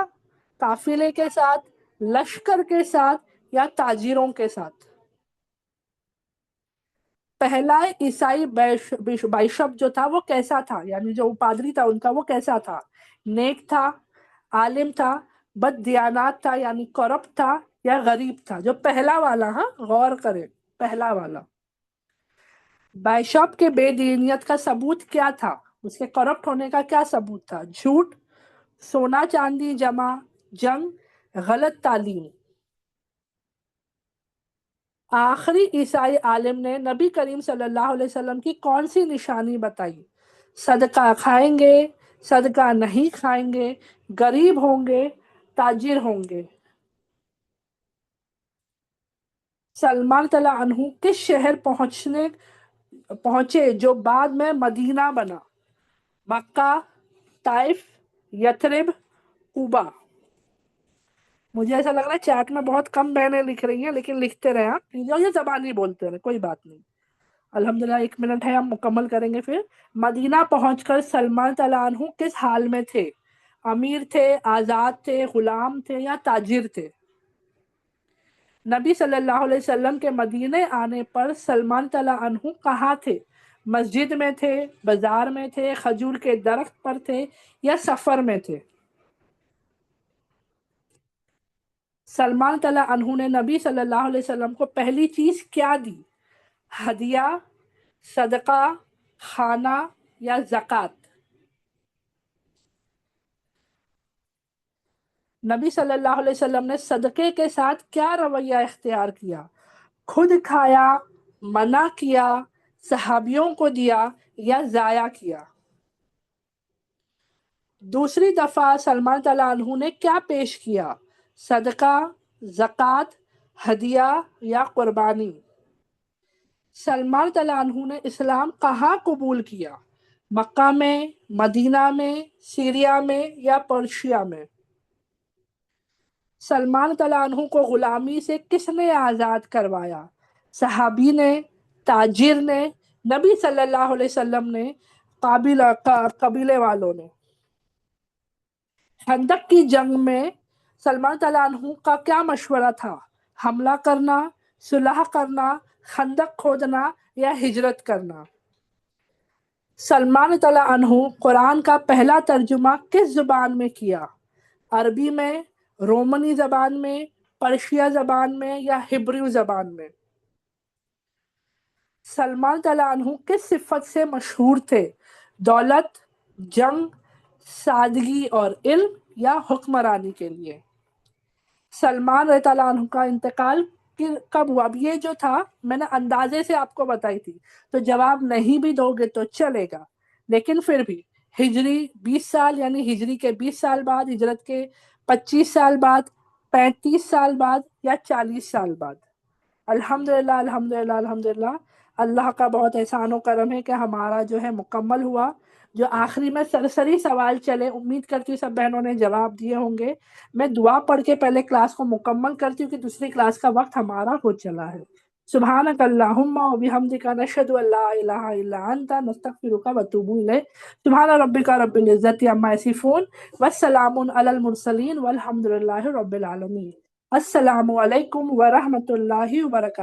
قافلے کے ساتھ، لشکر کے ساتھ یا تاجروں کے ساتھ؟ پہلا عیسائی بائشپ جو تھا وہ کیسا تھا، یعنی جو پادری تھا ان کا وہ کیسا تھا؟ نیک تھا، عالم تھا، بد دیانات تھا یعنی کرپٹ تھا یا غریب تھا؟ جو پہلا والا، ہاں غور کرے، پہلا والا۔ بائشپ کے بے دینیت کا ثبوت کیا تھا؟ اس کے کرپٹ ہونے کا کیا ثبوت تھا؟ جھوٹ، سونا چاندی جمع، جنگ، غلط تعلیم؟ آخری عیسائی عالم نے نبی کریم صلی اللہ علیہ وسلم کی کون سی نشانی بتائی؟ صدقہ کھائیں گے، صدقہ نہیں کھائیں گے، غریب ہوں گے، تاجر ہوں گے؟ سلمان تعالیٰ عنہ کس شہر پہنچے جو بعد میں مدینہ بنا؟ مکہ، طائف، یثرب، کوبا؟ مجھے ایسا لگ رہا ہے چیٹ میں بہت کم بہنیں لکھ رہی ہیں، لیکن لکھتے رہے آپ، یہ زبانی بولتے رہے، کوئی بات نہیں۔ الحمدللہ 1 منٹ ہے، ہم مکمل کریں گے پھر۔ مدینہ پہنچ کر سلمان تعالیٰ عنہ کس حال میں تھے؟ امیر تھے، آزاد تھے، غلام تھے یا تاجر تھے؟ نبی صلی اللہ علیہ وسلم کے مدینے آنے پر سلمان تعالیٰ عنہ کہاں تھے؟ مسجد میں تھے، بازار میں تھے، کھجور کے درخت پر تھے یا سفر میں تھے؟ سلمان تعالیٰ عنہ نے نبی صلی اللہ علیہ وسلم کو پہلی چیز کیا دی؟ ہدیہ، صدقہ، کھانا یا زکوٰۃ؟ نبی صلی اللہ علیہ وسلم نے صدقے کے ساتھ کیا رویہ اختیار کیا؟ خود کھایا، منع کیا، صحابیوں کو دیا یا ضائع کیا؟ دوسری دفعہ سلمان تعالیٰ عنہ نے کیا پیش کیا؟ صدقہ، زکوٰۃ، ہدیہ یا قربانی؟ سلمان تعالیٰ عنہ نے اسلام کہاں قبول کیا؟ مکہ میں، مدینہ میں، سیریا میں یا پرشیا میں؟ سلمان تعالیٰ عنہ کو غلامی سے کس نے آزاد کروایا؟ صحابی نے، تاجر نے، نبی صلی اللہ علیہ وسلم نے، قبیلے والوں نے؟ خندق کی جنگ میں سلمان تعالیٰ عنہ کا کیا مشورہ تھا؟ حملہ کرنا، صلح کرنا، خندق کھودنا یا ہجرت کرنا؟ سلمان تعالیٰ عنہ قرآن کا پہلا ترجمہ کس زبان میں کیا؟ عربی میں، رومنی زبان میں، پرشیا زبان میں یا ہبریو زبان میں؟ سلمان تعالیٰ عنہ کس صفت سے مشہور تھے؟ دولت، جنگ، سادگی اور علم یا حکمرانی کے لیے؟ سلمان رضی اللہ عنہ کا انتقال کب ہوا؟ اب یہ جو تھا میں نے اندازے سے آپ کو بتائی تھی، تو جواب نہیں بھی دو گے تو چلے گا، لیکن پھر بھی ہجری 20 سال یعنی ہجری کے 20 سال بعد، ہجرت کے 25 سال بعد، 35 سال بعد یا 40 سال بعد؟ الحمدللہ الحمدللہ الحمدللہ، اللہ کا بہت احسان و کرم ہے کہ ہمارا جو ہے مکمل ہوا۔ جو آخری میں سرسری سوال چلے، امید کرتی ہوں سب بہنوں نے جواب دیے ہوں گے۔ میں دعا پڑھ کے پہلے کلاس کو مکمل کرتی ہوں کہ دوسری کلاس کا وقت ہمارا ہو چلا ہے۔ سبحانک اللہم و بحمدک نشہد ان لا الہ الا انت نستغفرک و نتوب الیک۔ سبحان ربک رب العزت عما یصفون والسلام علی المرسلین والحمد للہ رب العالمین۔ السلام علیکم ورحمۃ اللہ وبرکاتہ۔